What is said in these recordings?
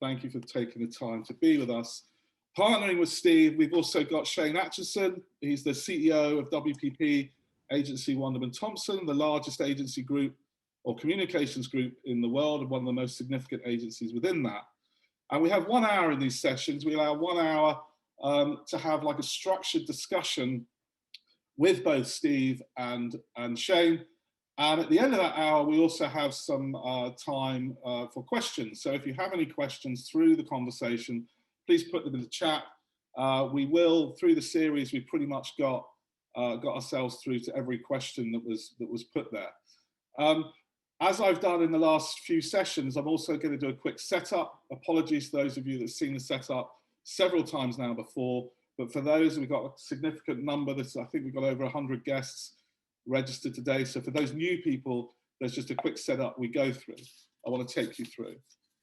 Thank you for taking the time to be with us. Partnering with Steve, we've also got Shane Atchison. He's the CEO of WPP Agency Wunderman Thompson, the largest agency group or communications group in the world, and one of the most significant agencies within that. And we have 1 hour in these sessions. We allow 1 hour to have like a structured discussion with both Steve and Shane. And at the end of that hour, we also have some time for questions. So if you have any questions through the conversation, please put them in the chat. We will, through the series, we pretty much got ourselves through to every question that was put there. As I've done in the last few sessions, I'm also going to do a quick setup. Apologies to those of you that have seen the setup several times now before, but for those, we've got a significant number. I think we've got over 100 guests registered today. So for those new people, there's just a quick setup we go through. I want to take you through.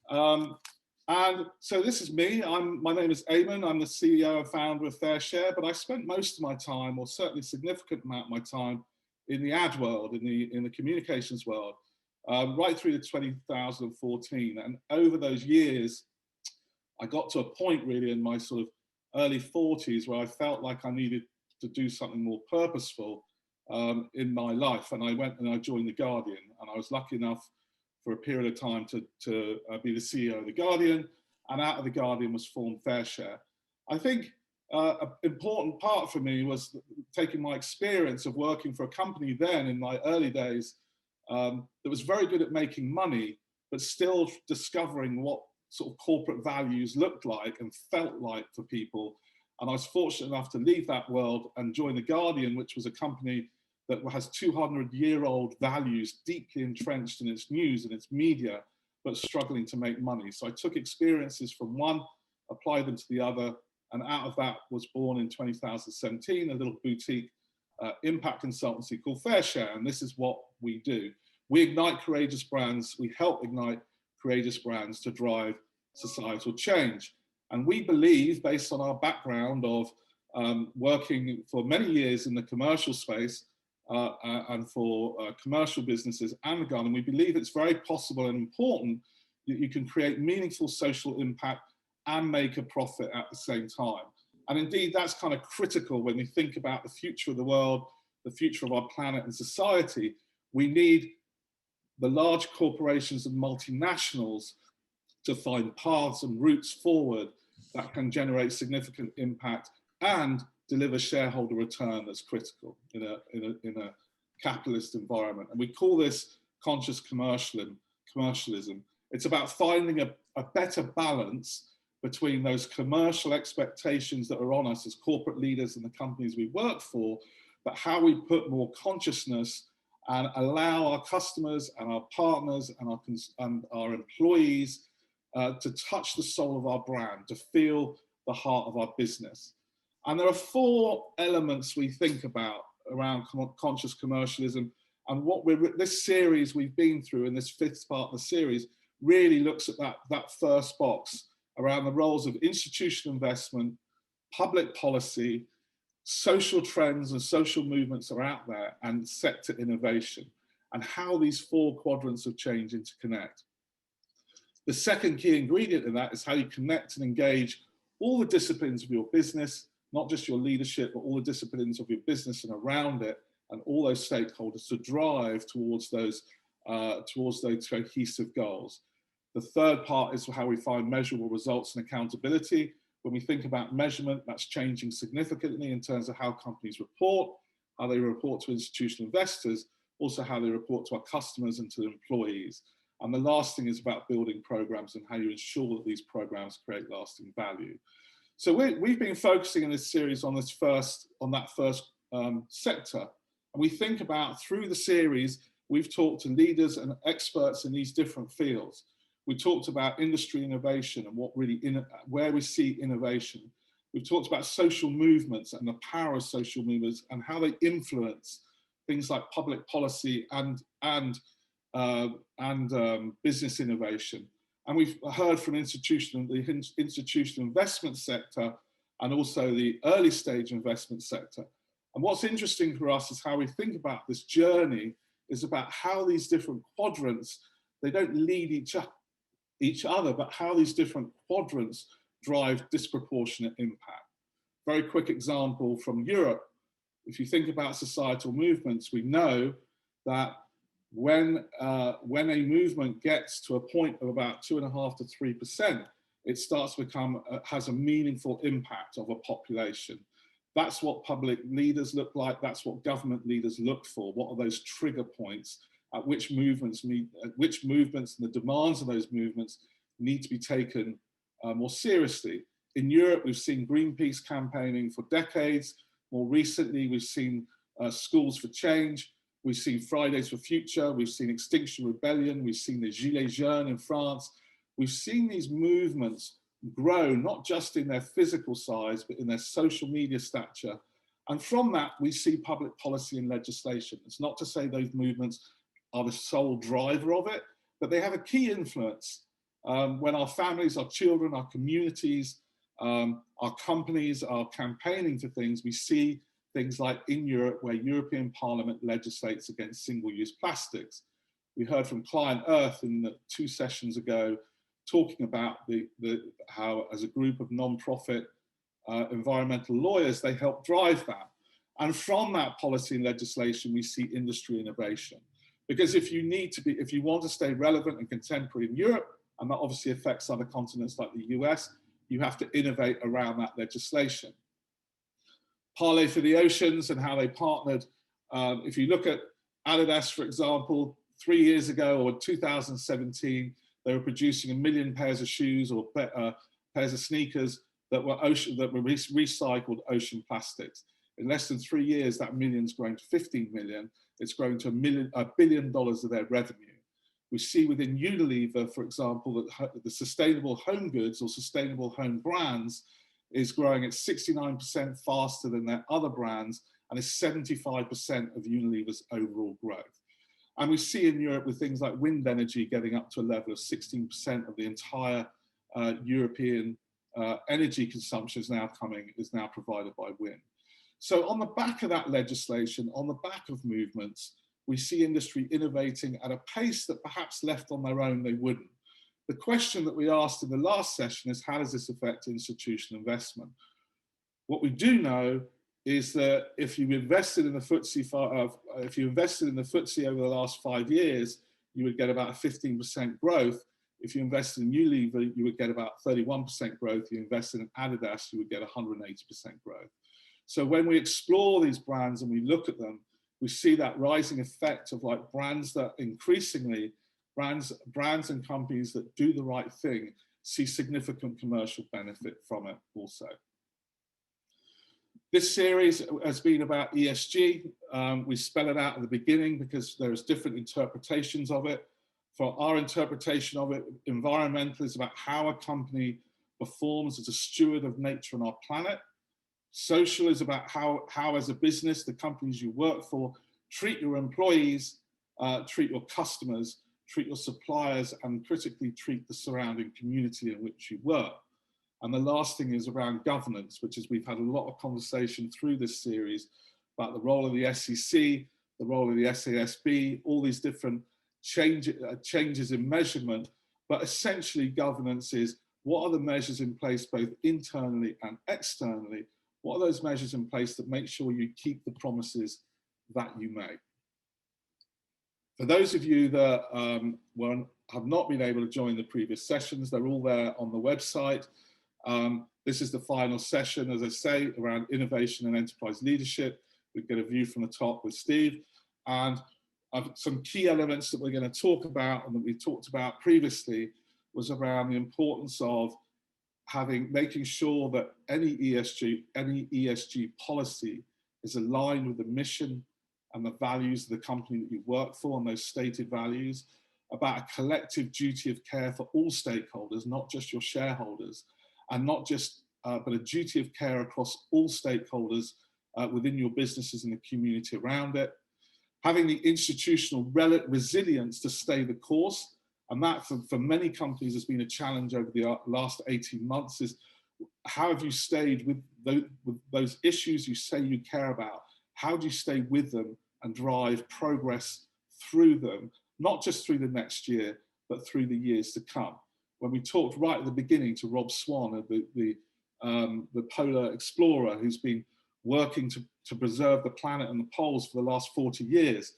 And so this is me. My name is Eamon. I'm the CEO and founder of FareShare, but I spent most of my time, or certainly a significant amount of my time, in the ad world, in the communications world, right through to 2014. And over those years, I got to a point really in my sort of early 40s where I felt like I needed to do something more purposeful in my life. And I went and I joined The Guardian, and I was lucky enough for a period of time to be the CEO of The Guardian, and out of The Guardian was formed FareShare. I think an important part for me was taking my experience of working for a company then in my early days that was very good at making money, but still discovering what sort of corporate values looked like and felt like for people. And I was fortunate enough to leave that world and join The Guardian, which was a company that has 200-year-old values deeply entrenched in its news and its media, but struggling to make money. So I took experiences from one, applied them to the other, and out of that was born in 2017 a little boutique impact consultancy called FareShare, and this is what we do. We ignite courageous brands. We help ignite courageous brands to drive societal change. And we believe, based on our background of working for many years in the commercial space and for commercial businesses and The Guardian, we believe it's very possible and important that you can create meaningful social impact and make a profit at the same time. And indeed, that's kind of critical when we think about the future of the world, the future of our planet and society. We need the large corporations and multinationals to find paths and routes forward that can generate significant impact and deliver shareholder return that's critical in a capitalist environment. And we call this conscious commercialism. It's about finding a better balance between those commercial expectations that are on us as corporate leaders and the companies we work for, but how we put more consciousness and allow our customers and our partners and our employees to touch the soul of our brand, to feel the heart of our business. And there are 4 elements we think about around conscious commercialism. And what this series we've been through, in this 5th part of the series, really looks at that first box around the roles of institutional investment, public policy, social trends and social movements are out there, and sector innovation, and how these 4 quadrants of change interconnect. The second key ingredient in that is how you connect and engage all the disciplines of your business, not just your leadership, but all the disciplines of your business and around it, and all those stakeholders to drive towards those cohesive goals. The third part is how we find measurable results and accountability. When we think about measurement, that's changing significantly in terms of how companies report, how they report to institutional investors, also how they report to our customers and to employees. And the last thing is about building programs and how you ensure that these programs create lasting value. So we've been focusing in this series on that first sector. And we think about, through the series, we've talked to leaders and experts in these different fields. We talked about industry innovation and where we see innovation. We've talked about social movements and the power of social movements and how they influence things like public policy and business innovation. And we've heard from the institutional investment sector and also the early stage investment sector. And what's interesting for us is how we think about this journey is about how these different quadrants, they don't lead each each other, but how these different quadrants drive disproportionate impact. Very quick example from Europe. If you think about societal movements, we know that when a movement gets to a point of about 2.5 to 3%, it starts to become, has a meaningful impact of a population. That's what public leaders look like. That's what government leaders look for. What are those trigger points at which movements and the demands of those movements need to be taken more seriously. In Europe, we've seen Greenpeace campaigning for decades. More recently, we've seen Schools for Change. We've seen Fridays for Future. We've seen Extinction Rebellion. We've seen the Gilets Jaunes in France. We've seen these movements grow, not just in their physical size, but in their social media stature. And from that, we see public policy and legislation. It's not to say those movements are the sole driver of it, but they have a key influence. When our families, our children, our communities, our companies are campaigning for things, we see things like in Europe, where European Parliament legislates against single-use plastics. We heard from Client Earth in the 2 sessions ago, talking about how as a group of non-profit environmental lawyers, they help drive that. And from that policy and legislation, we see industry innovation. Because if you want to stay relevant and contemporary in Europe, and that obviously affects other continents like the US, you have to innovate around that legislation. Parley for the Oceans and how they partnered. If you look at Adidas, for example, 3 years ago, or 2017, they were producing 1 million pairs of shoes or pairs of sneakers that were recycled ocean plastics. In less than 3 years, that million's grown to 15 million. It's grown to $1 billion of their revenue. We see within Unilever, for example, that the sustainable home goods or sustainable home brands is growing at 69% faster than their other brands and is 75% of Unilever's overall growth. And we see in Europe with things like wind energy getting up to a level of 16% of the entire European energy consumption is now provided by wind. So on the back of that legislation, on the back of movements, we see industry innovating at a pace that perhaps left on their own they wouldn't. The question that we asked in the last session is, how does this affect institutional investment? What we do know is that if you invested in the FTSE over the last 5 years, you would get about a 15% growth. If you invested in Unilever, you would get about 31% growth. If you invested in Adidas, you would get 180% growth. So when we explore these brands and we look at them, we see that rising effect of like brands that increasingly, brands and companies that do the right thing see significant commercial benefit from it also. This series has been about ESG. We spell it out at the beginning because there's different interpretations of it. For our interpretation of it, environmental is about how a company performs as a steward of nature and our planet. Social is about how as a business, the companies you work for, treat your employees, treat your customers, treat your suppliers, and critically treat the surrounding community in which you work. And the last thing is around governance, which is we've had a lot of conversation through this series about the role of the SEC, the role of the SASB, all these different changes in measurement. But essentially governance is, what are the measures in place both internally and externally? What are those measures in place that make sure you keep the promises that you make? For those of you that have not been able to join the previous sessions, they're all there on the website. This is the final session, as I say, around innovation and enterprise leadership. We get a view from the top with Steve. And some key elements that we're going to talk about and that we talked about previously was around the importance of making sure that any ESG policy is aligned with the mission and the values of the company that you work for, and those stated values, about a collective duty of care for all stakeholders, not just your shareholders, and not just, but a duty of care across all stakeholders within your businesses and the community around it. Having the institutional resilience to stay the course, and that for many companies has been a challenge over the last 18 months, is how have you stayed with those issues you say you care about? How do you stay with them and drive progress through them, not just through the next year, but through the years to come? when we talked right at the beginning to Rob Swan, the polar explorer who's been working to preserve the planet and the poles for the last 40 years,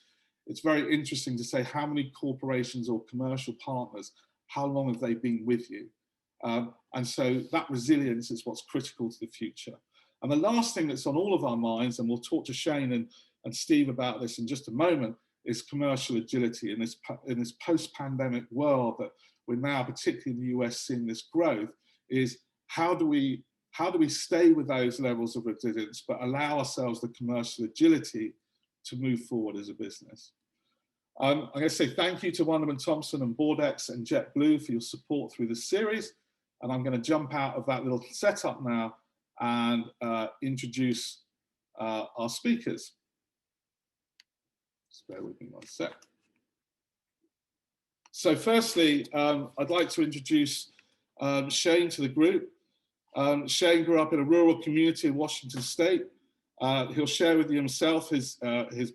it's very interesting to say how many corporations or commercial partners, how long have they been with you? And so that resilience is what's critical to the future. And the last thing that's on all of our minds, and we'll talk to Shane and Steve about this in just a moment, is commercial agility in this post-pandemic world that we're now, particularly in the US, seeing this growth, is how do we stay with those levels of resilience, but allow ourselves the commercial agility to move forward as a business. I'm going to say thank you to Wunderman Thompson and Boardex and JetBlue for your support through this series. And I'm going to jump out of that little setup now and introduce our speakers. Just bear with me one sec. So firstly, I'd like to introduce Shane to the group. Shane grew up in a rural community in Washington State. He'll share with you himself his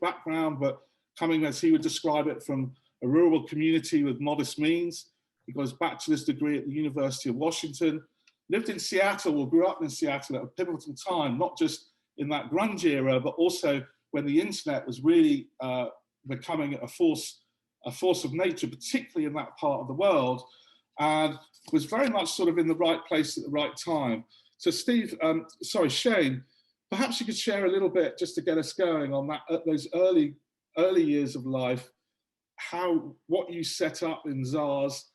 background, but coming, as he would describe it, from a rural community with modest means. He got his bachelor's degree at the University of Washington, lived in Seattle, or grew up in Seattle at a pivotal time, not just in that grunge era, but also when the internet was really becoming a force of nature, particularly in that part of the world, and was very much sort of in the right place at the right time. So Shane, perhaps you could share a little bit just to get us going on that, those early years of life, what you set up in ZARS,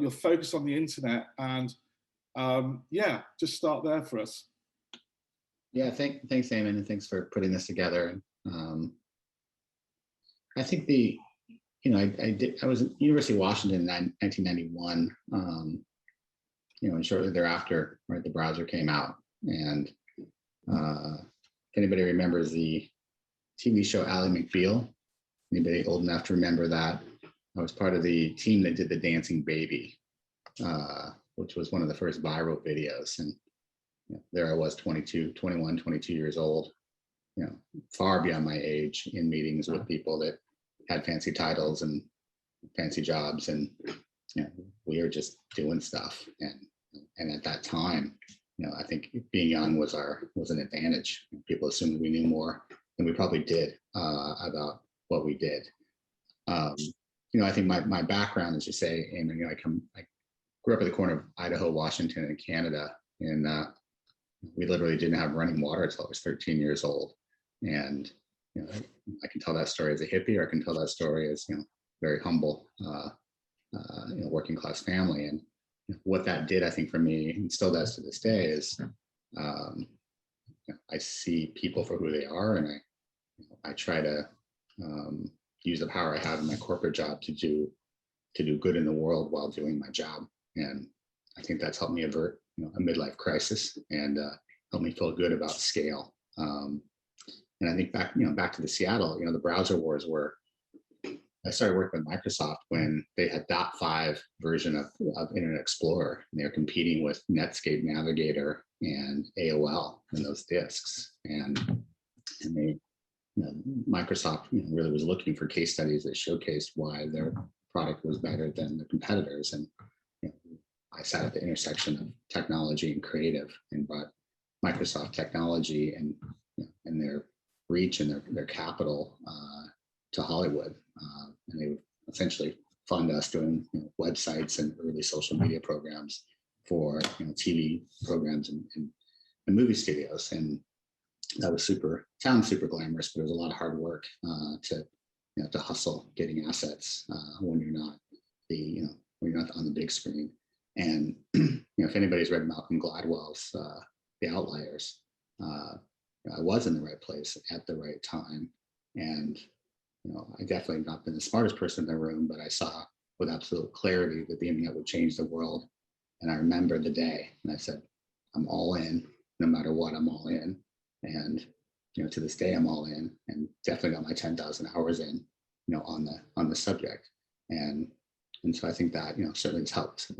your focus on the internet, and yeah, just start there for us. Yeah, thanks, Eamon, and thanks for putting this together. I think I was at University of Washington in 1991, and shortly thereafter, right, the browser came out. And if anybody remembers the TV show Ally McBeal, anybody old enough to remember that? I was part of the team that did the Dancing Baby, which was one of the first viral videos. And there I was, 22 years old, far beyond my age, in meetings with people that had fancy titles and fancy jobs, and we were just doing stuff. And at that time, I think being young was an advantage. People assumed we knew more than we probably did about what we did. I think my background, as you say, Eamon, I grew up at the corner of Idaho, Washington, and Canada, and we literally didn't have running water until I was 13 years old. And I can tell that story as a hippie, or I can tell that story as very humble, working class family. And what that did, I think, for me, and still does to this day, is I see people for who they are, and I try to use the power I have in my corporate job to do good in the world while doing my job. And I think that's helped me avert a midlife crisis, and helped me feel good about scale. And I think back to the Seattle, the browser wars were. I started working with Microsoft when they had .5 version of Internet Explorer, and they were competing with Netscape Navigator and AOL in those disks. And they, Microsoft really was looking for case studies that showcased why their product was better than the competitors. And I sat at the intersection of technology and creative, and brought Microsoft technology and their reach and their capital to Hollywood, and they would essentially fund us doing websites and early social media programs for TV programs and movie studios. And that was sounds super glamorous, but it was a lot of hard work to hustle getting assets when you're not on the big screen. And if anybody's read Malcolm Gladwell's The Outliers, I was in the right place at the right time. And I definitely have not been the smartest person in the room, but I saw with absolute clarity that the internet would change the world. And I remember the day, and I said, I'm all in. No matter what, I'm all in. And to this day, I'm all in, and definitely got my 10,000 hours in, on the subject. And so I think that certainly has helped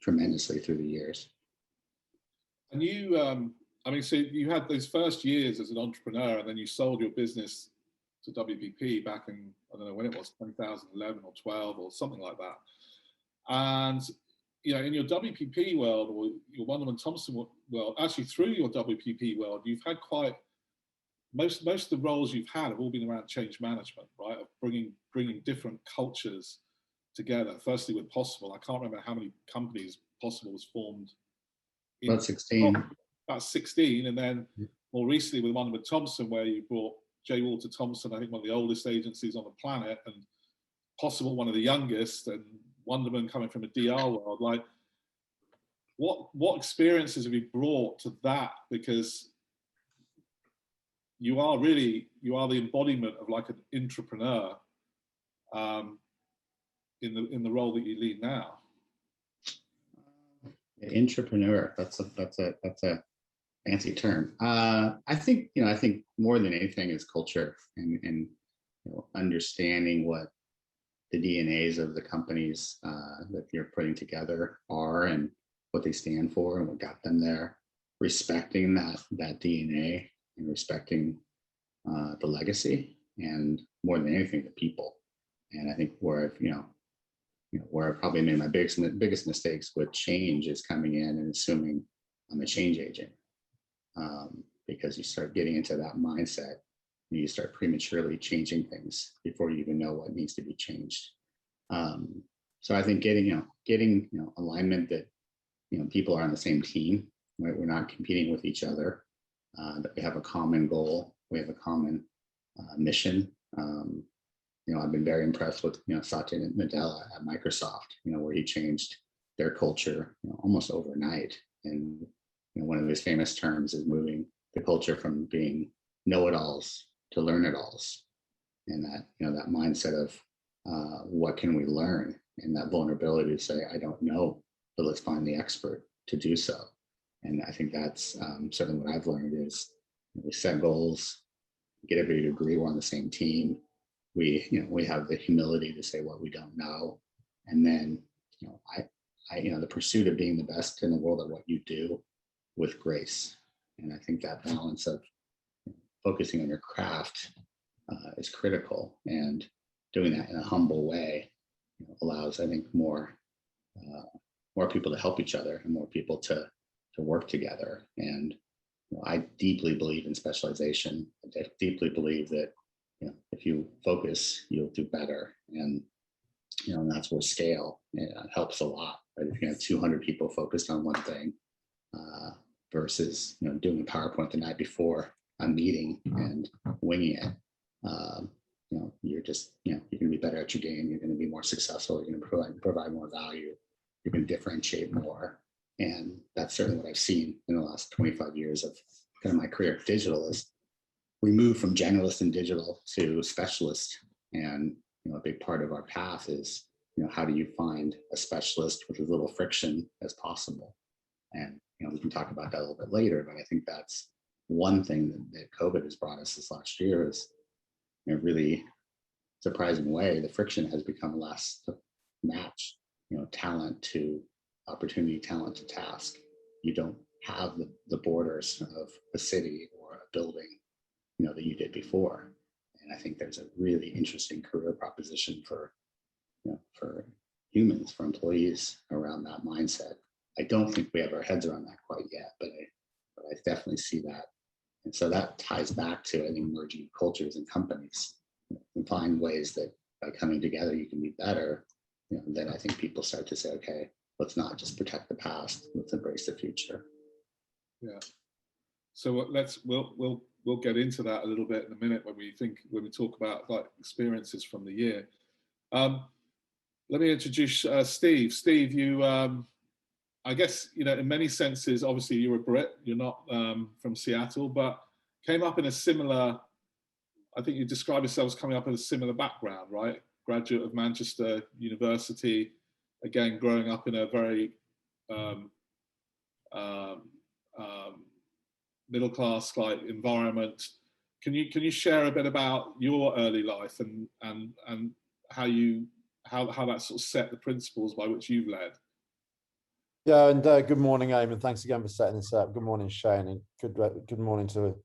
tremendously through the years. And you, so you had those first years as an entrepreneur, and then you sold your business to WPP back in, I don't know when it was, 2011 or 12 or something like that. And in your WPP world or your Wunderman Thompson world, actually through your WPP world, you've had quite most of the roles you've had have all been around change management, right? Of bringing different cultures together. Firstly, with Possible, I can't remember how many companies Possible was formed. About 16. About 16, and then more recently with Wunderman Thompson, where you brought J. Walter Thompson, I think one of the oldest agencies on the planet, and Possible, one of the youngest, and Wunderman coming from a DR world. Like, what experiences have you brought to that? Because you are the embodiment of like an entrepreneur in the role that you lead now. Entrepreneur, that's a fancy term. I think more than anything is culture and understanding what the DNAs of the companies that you're putting together are and what they stand for and what got them there, respecting that DNA and respecting the legacy, and more than anything, the people. And I think where I've probably made my biggest mistakes with change is coming in and assuming I'm a change agent, because you start getting into that mindset and you start prematurely changing things before you even know what needs to be changed. So I think getting alignment that people are on the same team, right? We're not competing with each other, that we have a common goal, we have a common mission. I've been very impressed with Satya Nadella at Microsoft, where he changed their culture almost overnight. And one of his famous terms is moving the culture from being know-it-alls to learn-it-alls, and that mindset of what can we learn, and that vulnerability to say, I don't know, but let's find the expert to do so. And I think that's certainly what I've learned is we set goals, get everybody to agree we're on the same team. We have the humility to say what we don't know, and then the pursuit of being the best in the world at what you do with grace. And I think that balance of focusing on your craft is critical, and doing that in a humble way allows, I think, more people to help each other and more people to work together. And I deeply believe in specialization. I deeply believe that if you focus, you'll do better. And and that's where scale helps a lot. Right? If you have 200 people focused on one thing versus doing a PowerPoint the night before a meeting and winging it, you're just you're going to be better at your game. You're going to be more successful. You're going to provide more value. You're going to differentiate more. And that's certainly what I've seen in the last 25 years of kind of my career. Digital is we move from generalist and digital to specialist, and a big part of our path is how do you find a specialist with as little friction as possible. And we can talk about that a little bit later, but I think that's one thing that COVID has brought us this last year is in a really surprising way, the friction has become less to match talent to opportunity, talent to task. You don't have the borders of a city or a building that you did before. And I think there's a really interesting career proposition for humans, for employees around that mindset. I don't think we have our heads around that quite yet, but I definitely see that. And so that ties back to, I think, merging cultures and companies and find ways that by coming together, you can be better. Then I think people start to say, okay, let's not just protect the past, let's embrace the future. Yeah. So we'll get into that a little bit in a minute when we talk about like experiences from the year. Let me introduce Steve. Steve, you, I guess, in many senses, obviously you're a Brit, you're not from Seattle, but came up in a similar, I think you describe yourself as coming up in a similar background, right? Graduate of Manchester University, again, growing up in a very middle-class like environment. Can you share a bit about your early life and how that sort of set the principles by which you've led? Yeah, and good morning, Eamon. Thanks again for setting this up. Good morning, Shane, and good morning to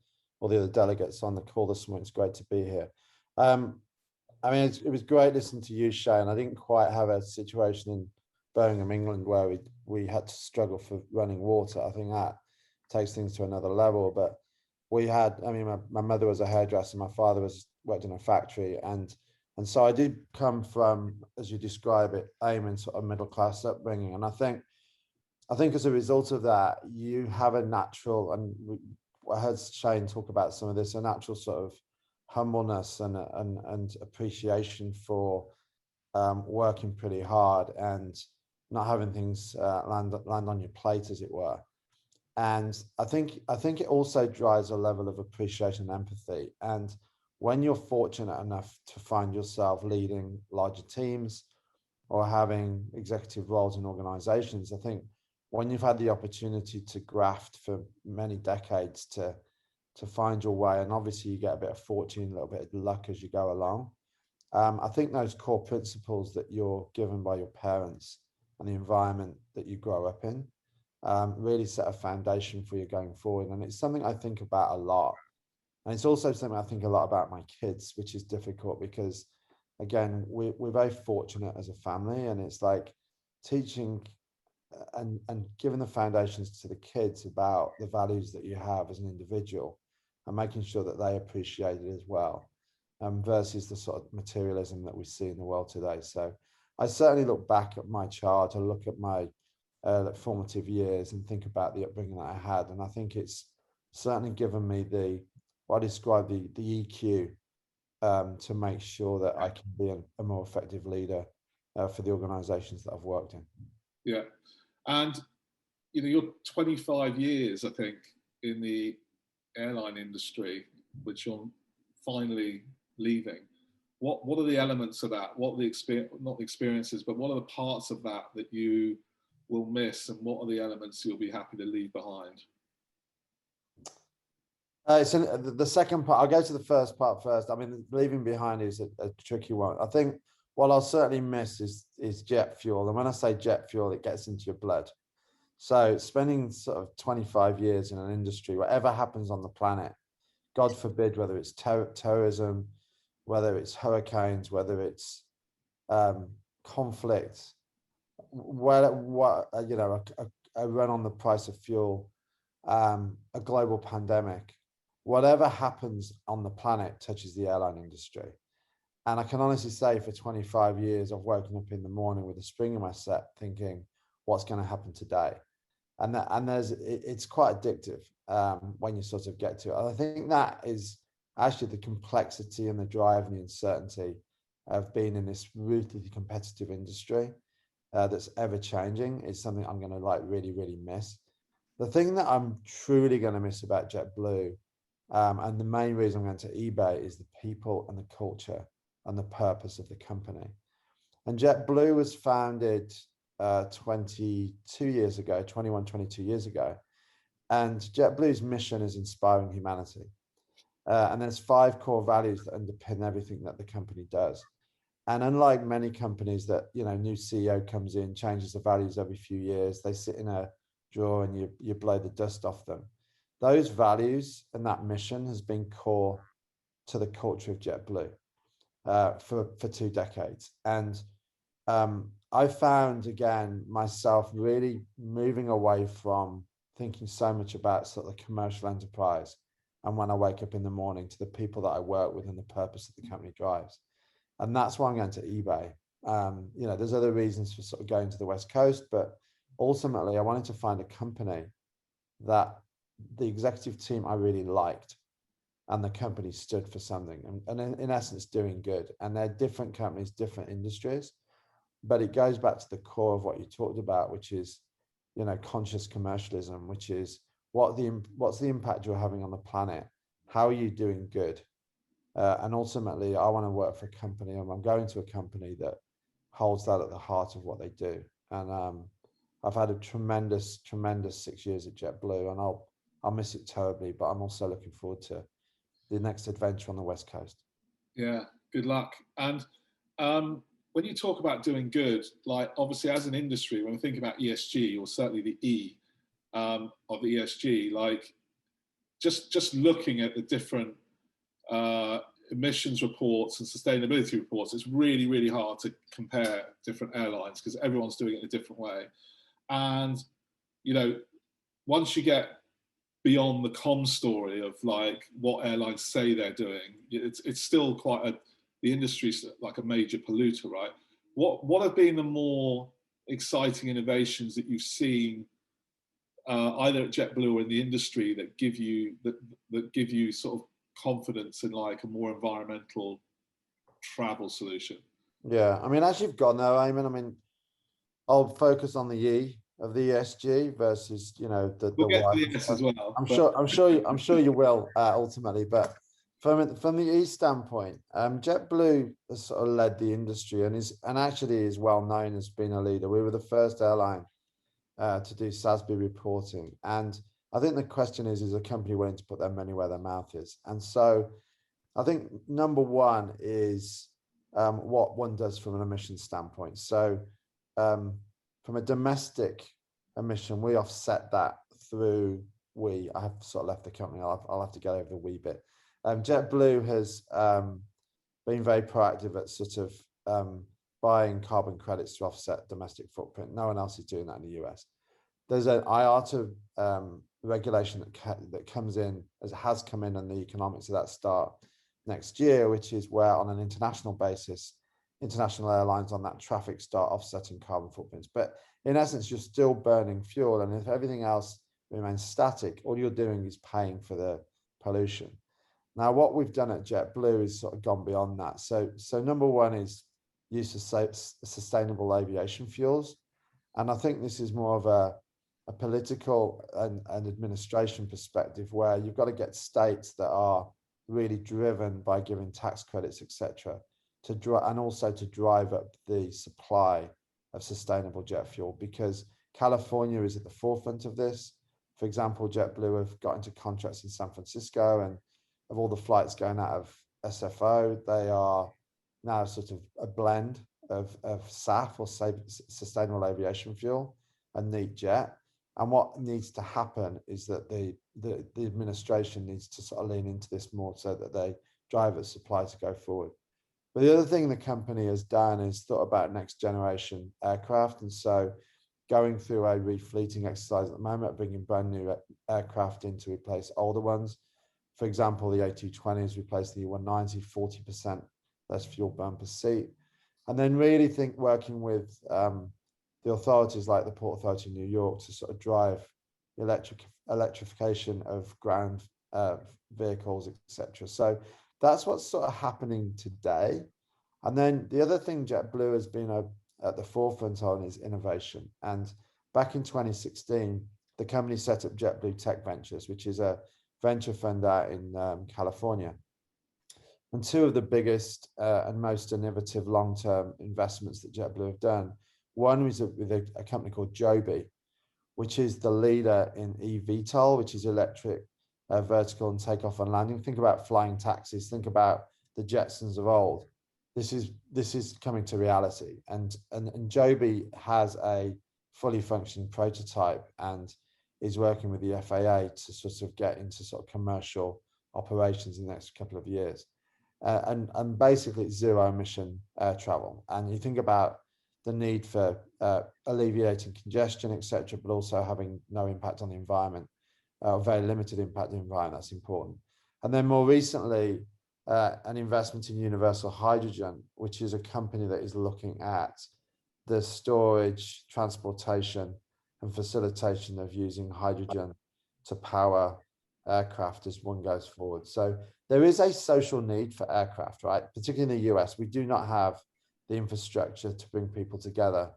all the other delegates on the call this morning. It's great to be here. I mean, it was great listening to you, Shane. I didn't quite have a situation in Birmingham, England, where we we had to struggle for running water. I think that takes things to another level. But we had, I mean, my mother was a hairdresser, my father worked in a factory, and so I did come from, as you describe it, Eamon, sort of middle class upbringing. And I think as a result of that, you have a natural, and I heard Shane talk about some of this, a natural sort of humbleness and appreciation for working pretty hard and not having things land on your plate, as it were. And I think it also drives a level of appreciation and empathy. And when you're fortunate enough to find yourself leading larger teams or having executive roles in organizations, I think when you've had the opportunity to graft for many decades to find your way, and obviously you get a bit of fortune, a little bit of luck as you go along, I think those core principles that you're given by your parents and the environment that you grow up in really set a foundation for you going forward. And it's something I think about a lot. And it's also something I think a lot about my kids, which is difficult because, again, we're very fortunate as a family, and it's like teaching and giving the foundations to the kids about the values that you have as an individual and making sure that they appreciate it as well, versus the sort of materialism that we see in the world today. So I certainly look back at my childhood, look at my formative years and think about the upbringing that I had. And I think it's certainly given me what I describe the EQ to make sure that I can be a more effective leader for the organizations that I've worked in. Yeah. And, you're 25 years, I think, in the airline industry, which you're finally leaving. What are the elements of that? What are the not the experiences, but what are the parts of that you will miss, and what are the elements you'll be happy to leave behind? The second part, I'll go to the first part first. I mean, leaving behind is a tricky one. I think what I'll certainly miss is jet fuel. And when I say jet fuel, it gets into your blood. So spending sort of 25 years in an industry, whatever happens on the planet, God forbid, whether it's terrorism, whether it's hurricanes, whether it's conflict, a run on the price of fuel, a global pandemic, whatever happens on the planet touches the airline industry. And I can honestly say for 25 years, I've woken up in the morning with a spring in my step thinking, what's going to happen today? And it's quite addictive when you sort of get to it. And I think that is actually the complexity and the drive and the uncertainty of being in this ruthlessly competitive industry that's ever changing is something I'm going to really, really miss. The thing that I'm truly going to miss about JetBlue, and the main reason I'm going to eBay, is the people and the culture and the purpose of the company. And JetBlue was founded 22 years ago. And JetBlue's mission is inspiring humanity. And there's 5 core values that underpin everything that the company does. And unlike many companies that, new CEO comes in, changes the values every few years, they sit in a drawer and you blow the dust off them. Those values and that mission has been core to the culture of JetBlue for 2 decades. And I found, again, myself really moving away from thinking so much about sort of the commercial enterprise and when I wake up in the morning to the people that I work with and the purpose that the company drives. And that's why I'm going to eBay. There's other reasons for sort of going to the West Coast, but ultimately I wanted to find a company that the executive team I really liked and the company stood for something and in essence doing good. And they're different companies, different industries, but it goes back to the core of what you talked about, which is, conscious commercialism, which is what's the impact you're having on the planet? How are you doing good? And ultimately, I want to work for a company, and I'm going to a company that holds that at the heart of what they do. And I've had a tremendous 6 years at JetBlue, and I'll miss it terribly, but I'm also looking forward to the next adventure on the West Coast. Yeah, good luck. And when you talk about doing good, like obviously as an industry, when we think about ESG, or certainly the E of the ESG, like just looking at the different emissions reports and sustainability reports, it's really, really hard to compare different airlines because everyone's doing it in a different way. And, you know, once you get beyond the com story of like what airlines say they're doing, it's still quite the industry's like a major polluter, right? What have been the more exciting innovations that you've seen either at JetBlue or in the industry that give you sort of confidence in like a more environmental travel solution? Yeah, I mean, as you've gone there, Eamon, I mean, I'll focus on the E of the ESG versus, you know, the We'll get Y. to the S as well. I'm sure you will ultimately, but from the E standpoint, JetBlue has sort of led the industry and actually is well known as being a leader. We were the first airline to do SASB reporting, and I think the question is a company willing to put their money where their mouth is? And so I think number one is what one does from an emissions standpoint. So from a domestic emission, we offset that through I have sort of left the company. I'll have to get over the we bit. JetBlue has been very proactive at sort of buying carbon credits to offset domestic footprint. No one else is doing that in the US. There's an IATA regulation that comes in, as it has come in, and the economics of that start next year, which is where on an international basis, international airlines on that traffic start offsetting carbon footprints. But in essence, you're still burning fuel, and if everything else remains static, all you're doing is paying for the pollution. Now, what we've done at JetBlue is sort of gone beyond that. So number one is use of sustainable aviation fuels. And I think this is more of a political and administration perspective, where you've got to get states that are really driven by giving tax credits, etc., and also to drive up the supply of sustainable jet fuel, because California is at the forefront of this. For example, JetBlue have got into contracts in San Francisco, and of all the flights going out of SFO, they are now sort of a blend of SAF, or sustainable aviation fuel, and neat jet. And what needs to happen is that the administration needs to sort of lean into this more, so that they drive its supply to go forward. But the other thing the company has done is thought about next generation aircraft. And so going through a refleeting exercise at the moment, bringing brand new aircraft in to replace older ones. For example, the A220 has replaced the E190, 40% less fuel burn per seat. And then really working with the authorities like the Port Authority of New York to sort of drive electrification of ground vehicles, etc. So that's what's sort of happening today. And then the other thing JetBlue has been at the forefront on is innovation. And back in 2016, the company set up JetBlue Tech Ventures, which is a venture fund out in California. And two of the biggest and most innovative long-term investments that JetBlue have done, one was with a company called Joby, which is the leader in eVTOL, which is electric vertical and takeoff and landing. Think about flying taxis. Think about the Jetsons of old. This is coming to reality, and Joby has a fully functioning prototype and is working with the FAA to sort of get into sort of commercial operations in the next couple of years, and basically it's zero emission air travel. And you think about the need for alleviating congestion, etc., but also having no impact on the environment, very limited impact on the environment. That's important. And then more recently, an investment in Universal Hydrogen, which is a company that is looking at the storage, transportation, and facilitation of using hydrogen to power aircraft as one goes forward. So there is a social need for aircraft, right? Particularly in the US, we do not have the infrastructure to bring people together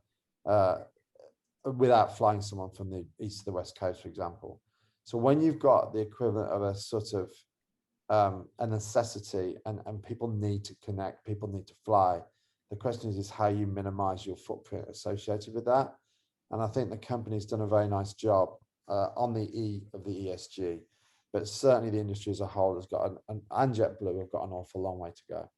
without flying someone from the east to the west coast, for example. So when you've got the equivalent of a sort of a necessity, and people need to connect, people need to fly, the question is how you minimize your footprint associated with that. And I think the company's done a very nice job on the E of the ESG, but certainly the industry as a whole has got and JetBlue have got an awful long way to go.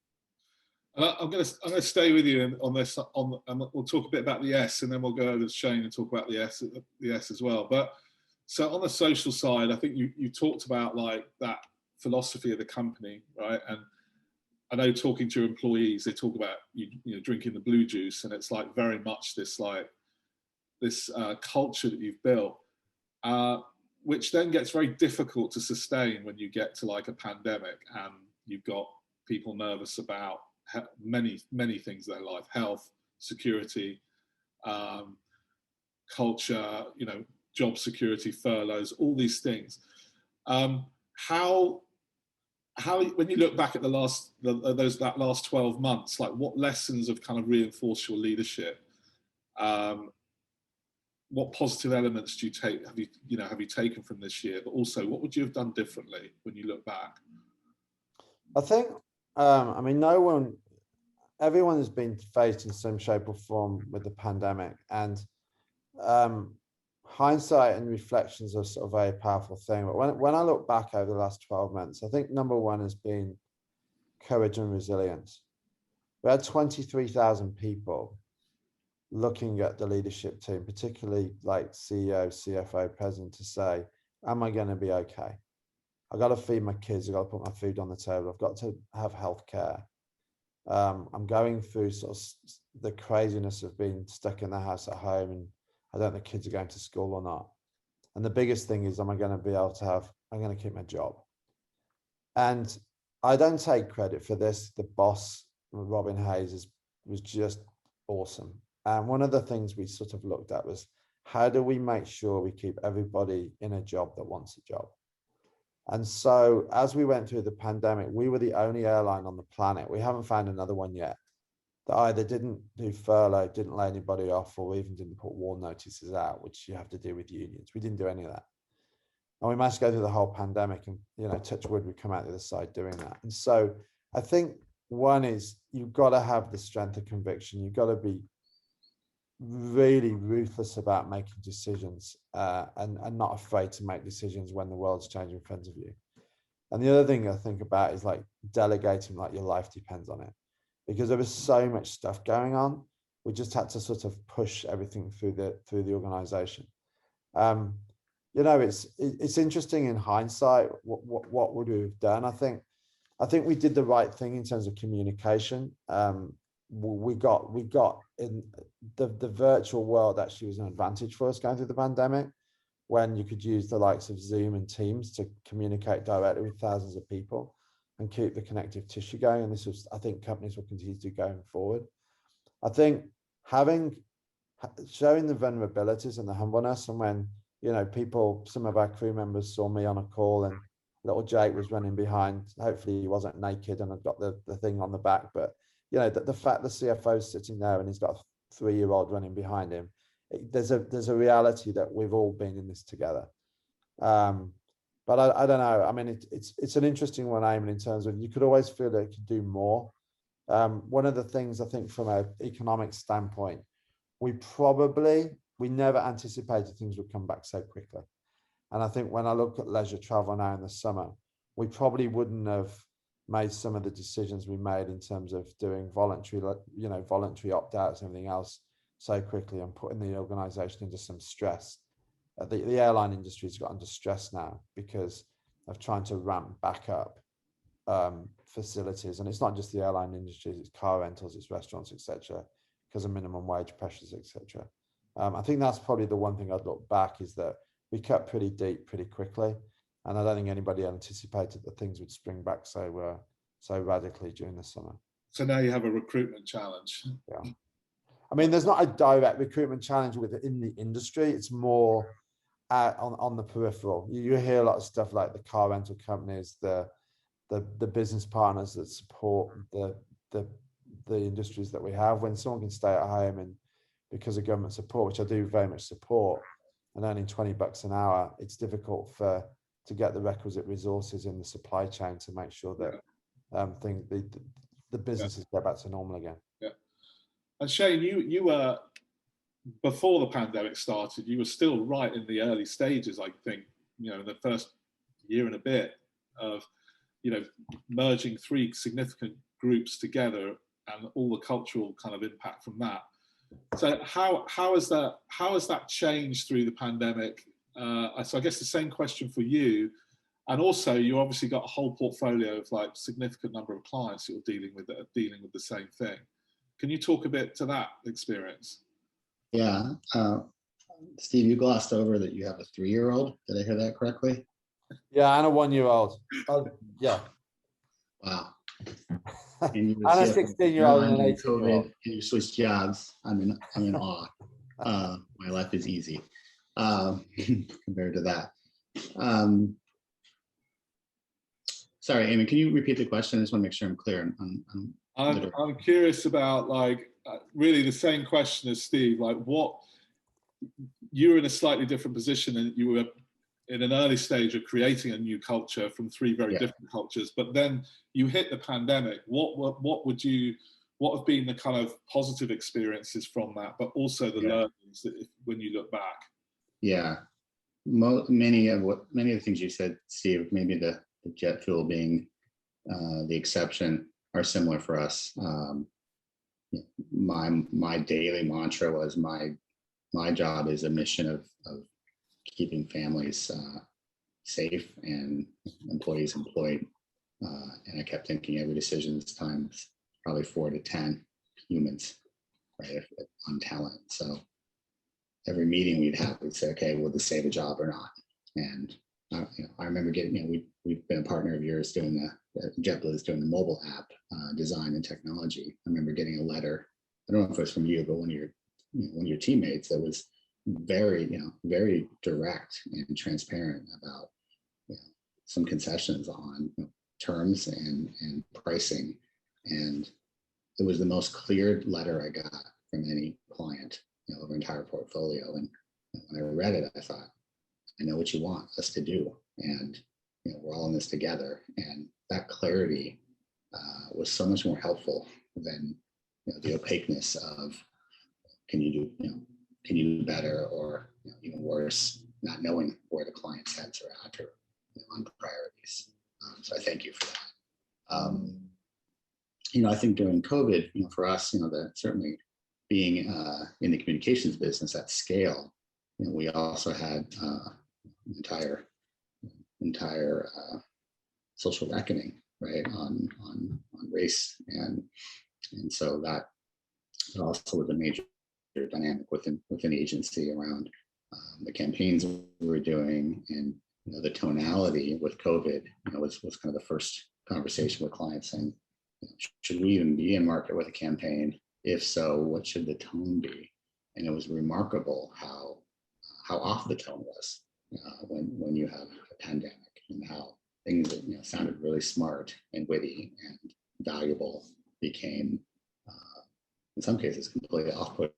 I'm going to stay with you on this. And we'll talk a bit about the S, and then we'll go over to Shane and talk about the S as well. But so on the social side, I think you talked about like that philosophy of the company, right? And I know talking to your employees, they talk about you know drinking the blue juice, and it's like very much this this culture that you've built, which then gets very difficult to sustain when you get to like a pandemic and you've got people nervous about many things in their life: health, security, culture, job security, furloughs, all these things. How when you look back at that last 12 months, like what lessons have kind of reinforced your leadership? What positive elements have you taken from this year? But also, what would you have done differently when you look back? I think, I mean, everyone has been faced in some shape or form with the pandemic, and hindsight and reflections are sort of a very powerful thing. But when I look back over the last 12 months, I think number one has been courage and resilience. We had 23,000 people looking at the leadership team, particularly like CEO, CFO, president, to say, am I going to be okay? I've got to feed my kids. I've got to put my food on the table. I've got to have healthcare. I'm going through sort of the craziness of being stuck in the house at home, and I don't know if the kids are going to school or not. And the biggest thing is, am I going to be able to I'm going to keep my job? And I don't take credit for this. The boss, Robin Hayes, was just awesome. And one of the things we sort of looked at was, how do we make sure we keep everybody in a job that wants a job? And so as we went through the pandemic, we were the only airline on the planet, we haven't found another one yet, that either didn't do furlough, didn't lay anybody off, or even didn't put warn notices out, which you have to do with unions. We didn't do any of that. And we managed to go through the whole pandemic, and, touch wood, we come out the other side doing that. And so I think one is, you've got to have the strength of conviction. You've got to be really ruthless about making decisions, and not afraid to make decisions when the world's changing in front of you. And the other thing I think about is like delegating, like your life depends on it, because there was so much stuff going on. We just had to sort of push everything through the organization. It's interesting in hindsight, what would we have done? I think we did the right thing in terms of communication. We got in the virtual world actually was an advantage for us going through the pandemic, when you could use the likes of Zoom and Teams to communicate directly with thousands of people and keep the connective tissue going. And this was, I think, companies will continue to do going forward. I think showing the vulnerabilities and the humbleness, and when some of our crew members saw me on a call and little Jake was running behind, hopefully he wasn't naked and I've got the thing on the back, but the fact the CFO's sitting there and he's got a 3-year-old running behind him, there's a reality that we've all been in this together. But I don't know. I mean, it's an interesting one, Eamon, in terms of, you could always feel that it could do more. One of the things I think from an economic standpoint, we never anticipated things would come back so quickly. And I think when I look at leisure travel now in the summer, we probably wouldn't have made some of the decisions we made in terms of doing voluntary opt-outs and everything else so quickly, and putting the organization into some stress. The airline industry's got under stress now because of trying to ramp back up facilities. And it's not just the airline industry, it's car rentals, it's restaurants, etc., because of minimum wage pressures, etc. I think that's probably the one thing I'd look back, is that we cut pretty deep pretty quickly. And I don't think anybody anticipated that things would spring back so radically during the summer. So now you have a recruitment challenge. Yeah. I mean, there's not a direct recruitment challenge within the industry. It's more on the peripheral. You hear a lot of stuff like the car rental companies, the business partners that support the industries that we have. When someone can stay at home and because of government support, which I do very much support, and earning $20 an hour, it's difficult to get the requisite resources in the supply chain to make sure that the businesses get back to normal again. Yeah. And Shane, you were, before the pandemic started, you were still right in the early stages, I think, in the first year and a bit of, merging 3 significant groups together and all the cultural kind of impact from that. So how has that changed through the pandemic? So I guess the same question for you. And also, you obviously got a whole portfolio of like significant number of clients you're dealing with that are dealing with the same thing. Can you talk a bit to that experience? Yeah, Steve, you glossed over that you have a 3-year-old. Did I hear that correctly? Yeah, and a 1-year-old. Oh, yeah. Wow. And a 16-year-old and an 18-year-old. And you switched jobs. I'm in awe. My life is easy compared to that. Sorry, Amy, can you repeat the question? I just want to make sure I'm clear. I'm curious about, like, really the same question as Steve. Like, what, you were in a slightly different position, and you were in an early stage of creating a new culture from 3 very different cultures, but then you hit the pandemic. What have been the kind of positive experiences from that, but also the learnings that when you look back? Yeah, many of the things you said, Steve, maybe the jet fuel being the exception, are similar for us. My daily mantra was my job is a mission of keeping families safe and employees employed. And I kept thinking every decision this time is probably 4 to 10 humans, right, on talent. So every meeting we'd have, we'd say, okay, will this save a job or not? And I remember getting, we've been a partner of yours doing JetBlue is doing the mobile app design and technology. I remember getting a letter. I don't know if it was from you, but one of your teammates that was very direct and transparent about some concessions on terms and pricing. And it was the most clear letter I got from any client of our entire portfolio. And when I read it, I thought, I know what you want us to do, and we're all in this together. And that clarity was so much more helpful than the opaqueness of can you do better, or even worse, not knowing where the client's heads are at or on priorities. So I thank you for that. I think during COVID, for us, that certainly being in the communications business at scale, we also had entire social reckoning, right, on race, and so that also was a major dynamic within the agency around the campaigns we were doing, and the tonality with COVID was kind of the first conversation with clients saying, should we even be in market with a campaign? If so, what should the tone be? And it was remarkable how off the tone was when you have a pandemic, and how things that sounded really smart and witty and valuable became in some cases completely off-putting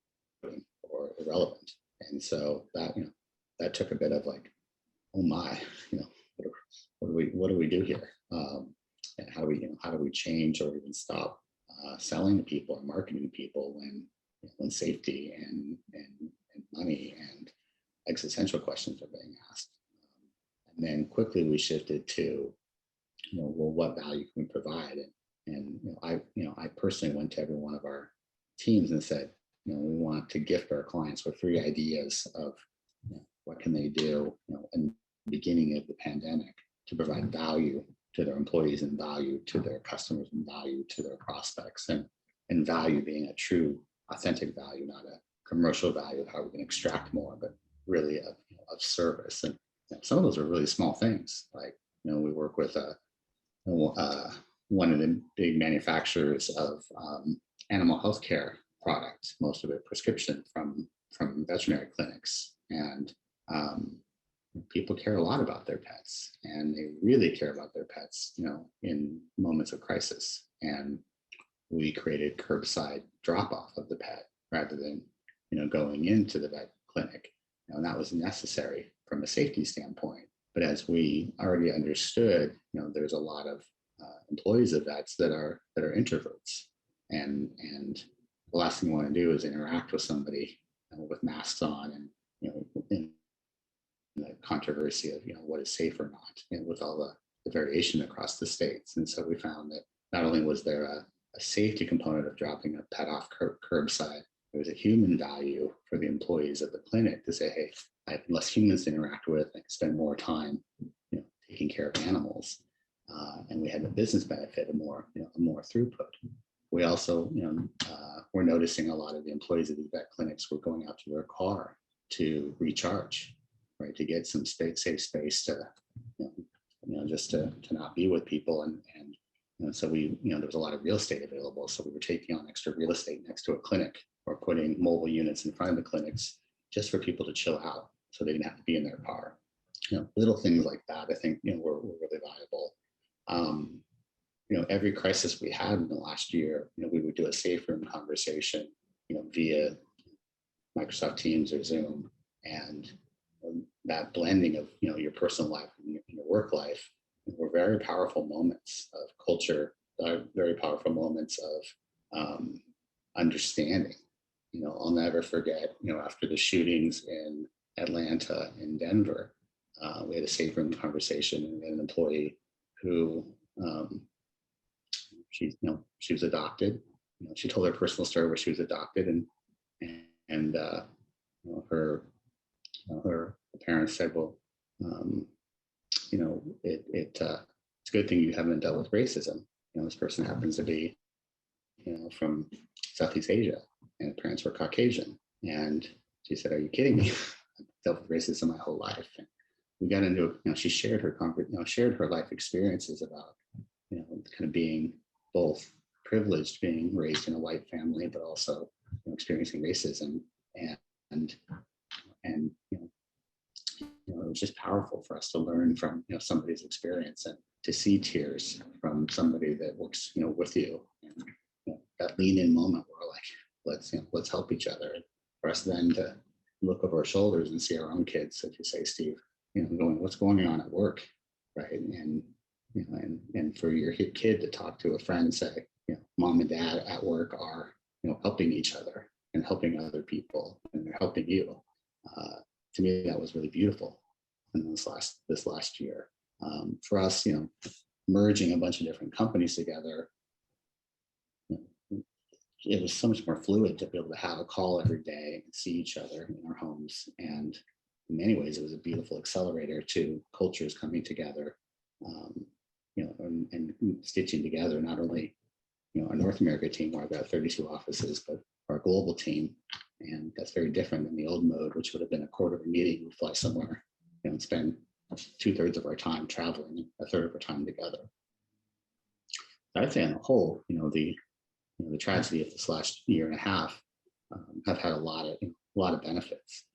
or irrelevant. And so that took a bit of like, oh my, what do we do here? And how do we change or even stop selling to people or marketing to people when safety and money and existential questions are being asked? And then quickly we shifted to, well, what value can we provide? And I personally went to every one of our teams and said, we want to gift our clients with 3 ideas of what can they do in the beginning of the pandemic to provide value to their employees, and value to their customers, and value to their prospects, and value being a true authentic value, not a commercial value of how we can extract more, but really of service. And some of those are really small things, like we work with one of the big manufacturers of animal healthcare products, most of it prescription from veterinary clinics, and people care a lot about their pets, and they really care about their pets, in moments of crisis. And we created curbside drop off of the pet rather than, going into the vet clinic. And that was necessary from a safety standpoint. But as we already understood, there's a lot of employees of vets that are introverts, and the last thing you want to do is interact with somebody with masks on, and in the controversy of what is safe or not, and with all the variation across the states. And so we found that not only was there a safety component of dropping a pet off curbside, there was a human value for the employees of the clinic to say, hey, I have less humans to interact with, I can spend more time taking care of animals, and we had the business benefit of more throughput. We also we're noticing a lot of the employees of these vet clinics were going out to their car to recharge, right? To get some space, safe space to, just to not be with people. And so there was a lot of real estate available. So we were taking on extra real estate next to a clinic or putting mobile units in front of the clinics just for people to chill out so they didn't have to be in their car. Little things like that, I think, were really valuable. Every crisis we had in the last year, we would do a safe room conversation, via Microsoft Teams or Zoom, and that blending of, your personal life and your work life were very powerful moments of culture, very powerful moments of understanding. I'll never forget, after the shootings in Atlanta and Denver, we had a safe room conversation, and we had an employee who, she was adopted. She told her personal story where she was adopted, and her parents said, well, it's a good thing you haven't dealt with racism. This person happens to be, from Southeast Asia, and her parents were Caucasian. And she said, "Are you kidding me? I've dealt with racism my whole life." And we got into, she shared her shared her life experiences about, kind of being both privileged, being raised in a white family, but also experiencing racism, and it was just powerful for us to learn from somebody's experience, and to see tears from somebody that works with you, and that lean in moment where we're like, let's help each other. And for us then to look over our shoulders and see our own kids, as you say, Steve, going, what's going on at work, right? And and for your kid to talk to a friend and say, mom and dad at work are helping each other and helping other people, and they're helping you. To me, that was really beautiful in this last year. For us, merging a bunch of different companies together, it was so much more fluid to be able to have a call every day and see each other in our homes. And in many ways, it was a beautiful accelerator to cultures coming together, and stitching together not only our North America team, where I've got 32 offices, but our global team. And that's very different than the old mode, which would have been a quarterly meeting. We'd fly somewhere and spend 2/3 of our time traveling, 1/3 of our time together. I'd say on the whole, the tragedy of this last year and a half have had a lot of benefits.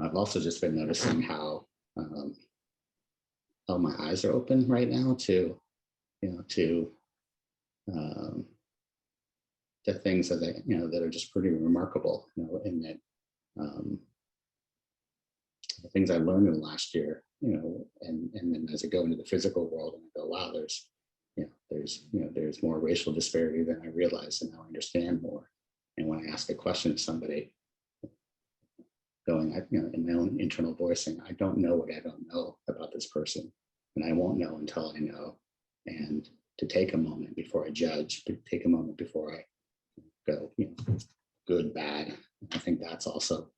I've also just been noticing how my eyes are open right now to things that are just pretty remarkable. In that the things I learned in the last year, and then as I go into the physical world and I go, wow, there's more racial disparity than I realized, and now I understand more. And when I ask a question to somebody, going, in my own internal voice, saying, I don't know what I don't know about this person, and I won't know until I know. And to take a moment before I judge, but take a moment before I go, good, bad. I think that's also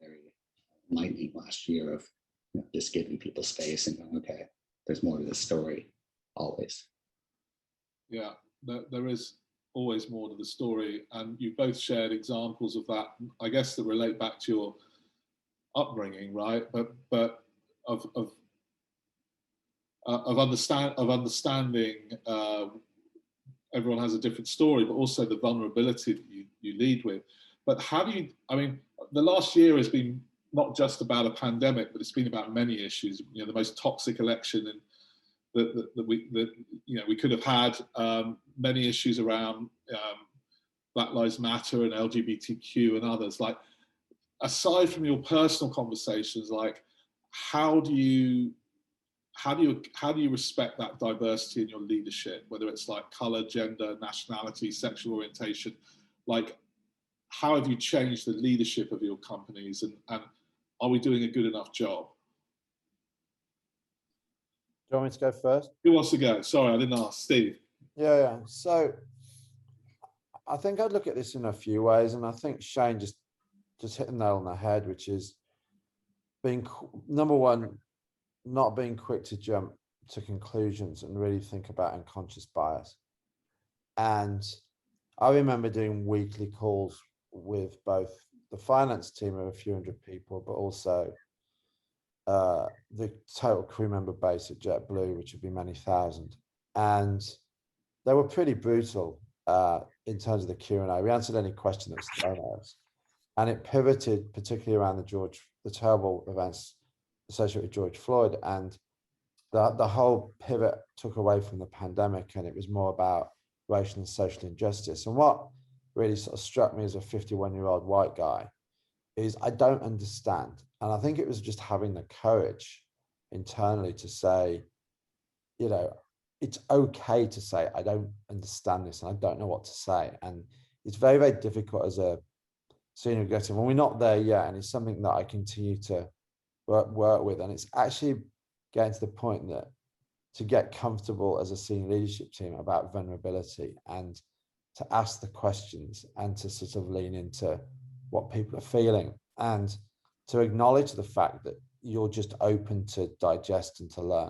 very enlightening last year of just giving people space and going, okay, there's more to this story, always. Yeah, there is always more to the story, and you both shared examples of that, I guess, that relate back to your upbringing, right? But of understanding. Everyone has a different story, but also the vulnerability that you lead with. But how do you? I mean, the last year has been not just about a pandemic, but it's been about many issues. The most toxic election and that we could have had, many issues around Black Lives Matter and LGBTQ and others. Like, aside from your personal conversations, like how do you respect that diversity in your leadership, whether it's like color, gender, nationality, sexual orientation? Like, how have you changed the leadership of your companies, and are we doing a good enough job? Do you want me to go first? Who wants to go? Sorry, I didn't ask. Steve. Yeah. So I think I'd look at this in a few ways, and I think Shane just hit the nail on the head, which is being, number one, not being quick to jump to conclusions and really think about unconscious bias. And I remember doing weekly calls with both the finance team of a few hundred people, but also the total crew member base at JetBlue, which would be many thousand. And they were pretty brutal in terms of the Q&A. We answered any question that was thrown at us. And it pivoted particularly around the terrible events associated with George Floyd. And the whole pivot took away from the pandemic, and it was more about racial and social injustice. And what really sort of struck me as a 51-year-old white guy is I don't understand. And I think it was just having the courage internally to say, you know, it's okay to say, I don't understand this and I don't know what to say. And it's very, very difficult as a senior executive, and we're not there yet. And it's something that I continue to work with. And it's actually getting to the point that to get comfortable as a senior leadership team about vulnerability and to ask the questions and to sort of lean into what people are feeling and to acknowledge the fact that you're just open to digest and to learn.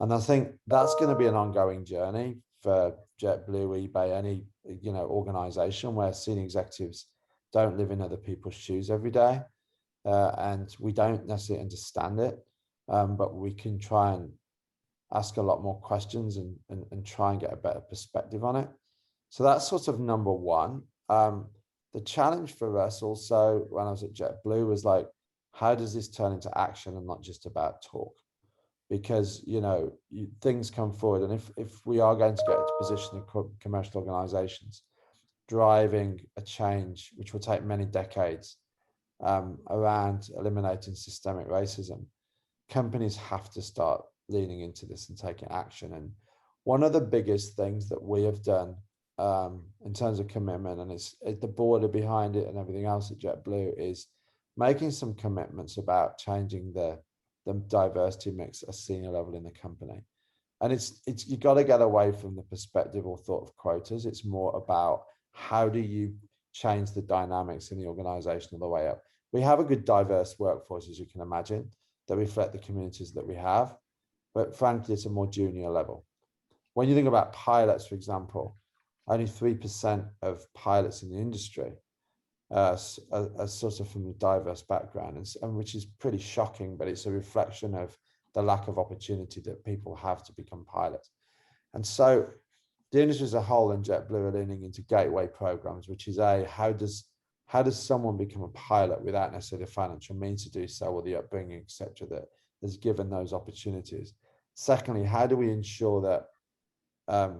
And I think that's going to be an ongoing journey for JetBlue, eBay, any organization where senior executives don't live in other people's shoes every day, and we don't necessarily understand it, but we can try and ask a lot more questions and try and get a better perspective on it. So that's sort of number one. The challenge for us also when I was at JetBlue was like, how does this turn into action and not just about talk? Because things come forward, and if we are going to get into position in commercial organizations driving a change which will take many decades around eliminating systemic racism, companies have to start leaning into this and taking action. And one of the biggest things that we have done in terms of commitment, and it's the board behind it and everything else at JetBlue, is making some commitments about changing the diversity mix at a senior level in the company. And it's you got to get away from the perspective or thought of quotas. It's more about how do you change the dynamics in the organization all the way up. We have a good diverse workforce, as you can imagine, that reflect the communities that we have, but frankly, it's a more junior level. When you think about pilots, for example, only 3% of pilots in the industry are sort of from a diverse background, and which is pretty shocking, but it's a reflection of the lack of opportunity that people have to become pilots. And so the industry as a whole and JetBlue are leaning into gateway programs, which is how does someone become a pilot without necessarily the financial means to do so, or the upbringing, etc., that is given those opportunities. Secondly, how do we ensure that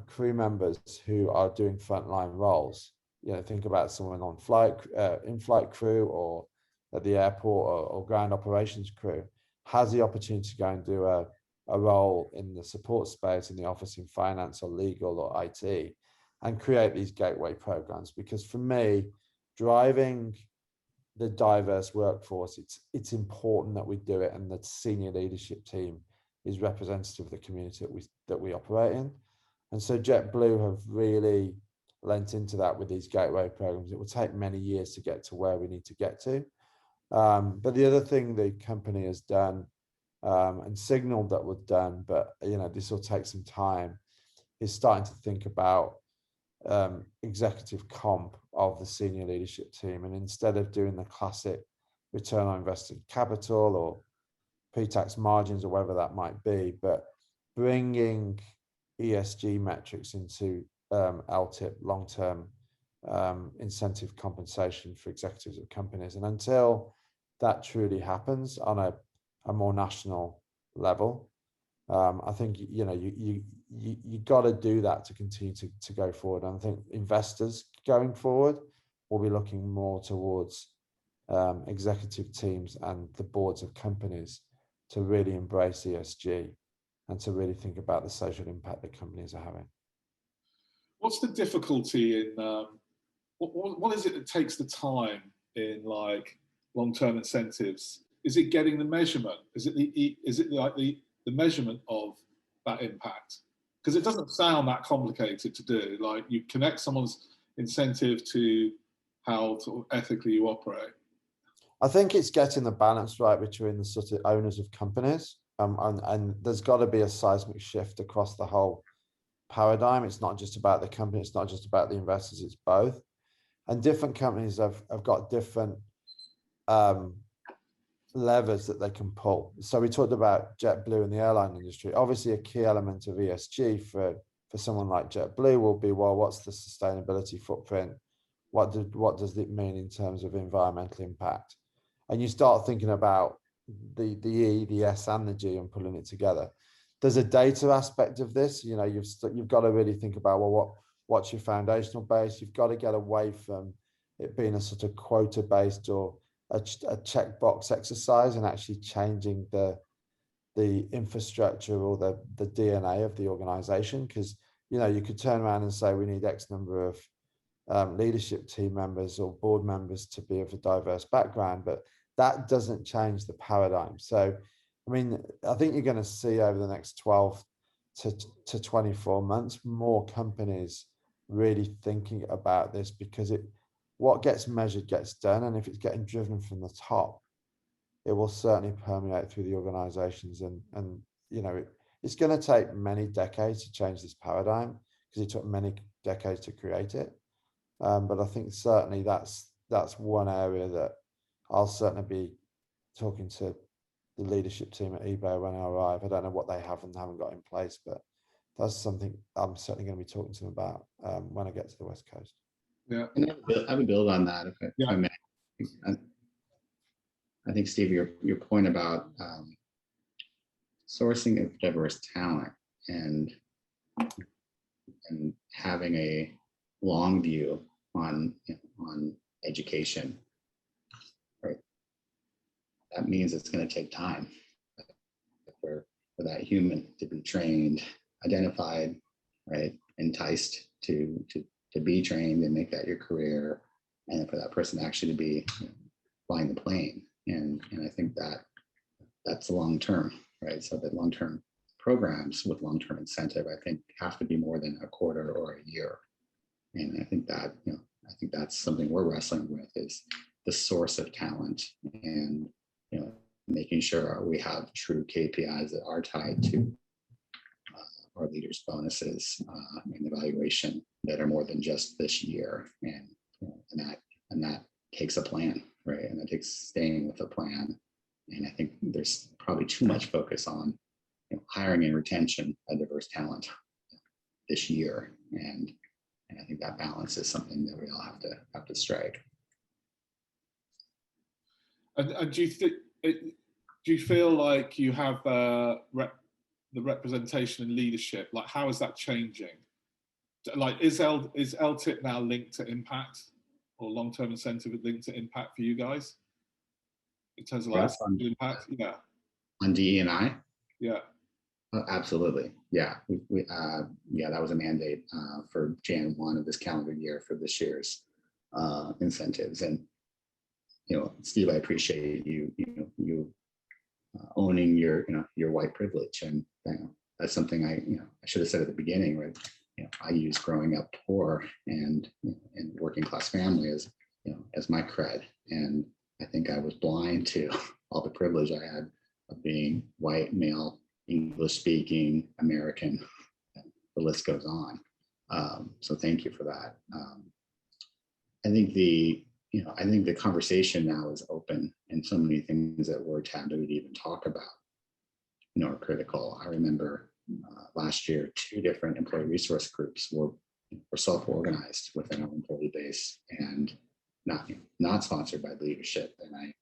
crew members who are doing frontline roles, think about someone on flight, in-flight crew, or at the airport, or ground operations crew, has the opportunity to go and do a role in the support space, in the office, in finance or legal or IT, and create these gateway programs. Because for me, driving the diverse workforce, it's important that we do it, and the senior leadership team is representative of the community that we operate in. And so JetBlue have really lent into that with these gateway programs. It will take many years to get to where we need to get to. But the other thing the company has done and signaled that was done, but this will take some time, is starting to think about executive comp of the senior leadership team. And instead of doing the classic return on invested capital or pre-tax margins or whatever that might be, but bringing ESG metrics into LTIP, long-term incentive compensation for executives of companies. And until that truly happens on a more national level, I think you got to do that to continue to go forward. And I think investors going forward will be looking more towards executive teams and the boards of companies to really embrace ESG and to really think about the social impact that companies are having. What's the difficulty in what is it that takes the time in like long-term incentives? Is it getting the measurement? Is it the measurement of that impact? Because it doesn't sound that complicated to do. Like, you connect someone's incentive to how sort of ethically you operate. I think it's getting the balance right between the sort of owners of companies, and there's got to be a seismic shift across the whole paradigm. It's not just about the company, it's not just about the investors, it's both. and different companies have got different levers that they can pull. So we talked about JetBlue in the airline industry. Obviously, a key element of ESG for someone like JetBlue will be, well, what's the sustainability footprint? What does it mean in terms of environmental impact? And you start thinking about the E, the S, and the G, and pulling it together. There's a data aspect of this. You know, you've got to really think about, well, what's your foundational base? You've got to get away from it being a sort of quota based or a checkbox exercise, and actually changing the infrastructure or the DNA of the organization. Because, you know, you could turn around and say we need X number of leadership team members or board members to be of a diverse background, but that doesn't change the paradigm. So, I mean, I think you're going to see over the next 12 to 24 months more companies really thinking about this, because what gets measured gets done, and if it's getting driven from the top, it will certainly permeate through the organizations. And you know, it's going to take many decades to change this paradigm, because it took many decades to create it. But I think certainly that's one area that I'll certainly be talking to the leadership team at eBay when I arrive. I don't know what they have and haven't got in place, but that's something I'm certainly going to be talking to them about when I get to the West Coast. Yeah, And I would build on that, if I may. I think, Steve, your point about sourcing of diverse talent and having a long view on education, right? That means it's going to take time for that human to be trained, identified, right, enticed to be trained and make that your career, and for that person actually to be flying the plane. And I think that's long term, right? So that long term programs with long term incentive, I think, have to be more than a quarter or a year. And I think that, I think that's something we're wrestling with, is the source of talent, and making sure we have true KPIs that are tied to our leaders' bonuses and evaluation that are more than just this year, and that takes a plan, right? And that takes staying with a plan. And I think there's probably too much focus on hiring and retention of diverse talent this year, and I think that balance is something that we all have to strike. And do you feel like you have the representation and leadership? Like, how is that changing? Like, is LTIP now linked to impact, or long-term incentive linked to impact for you guys in terms of like impact? Yeah. On DE&I? Yeah. Absolutely. Yeah. That was a mandate for Jan 1 of this calendar year for this year's incentives. And Steve, I appreciate you owning your white privilege, and that's something I should have said at the beginning, right? I use growing up poor and working class family as my cred, and I think I was blind to all the privilege I had of being white, male, English speaking, American. The list goes on. So thank you for that. I think the conversation now is open, and so many things that were taboo to even talk about, are critical. I remember last year, 2 different employee resource groups were self-organized within our employee base, and not sponsored by leadership. And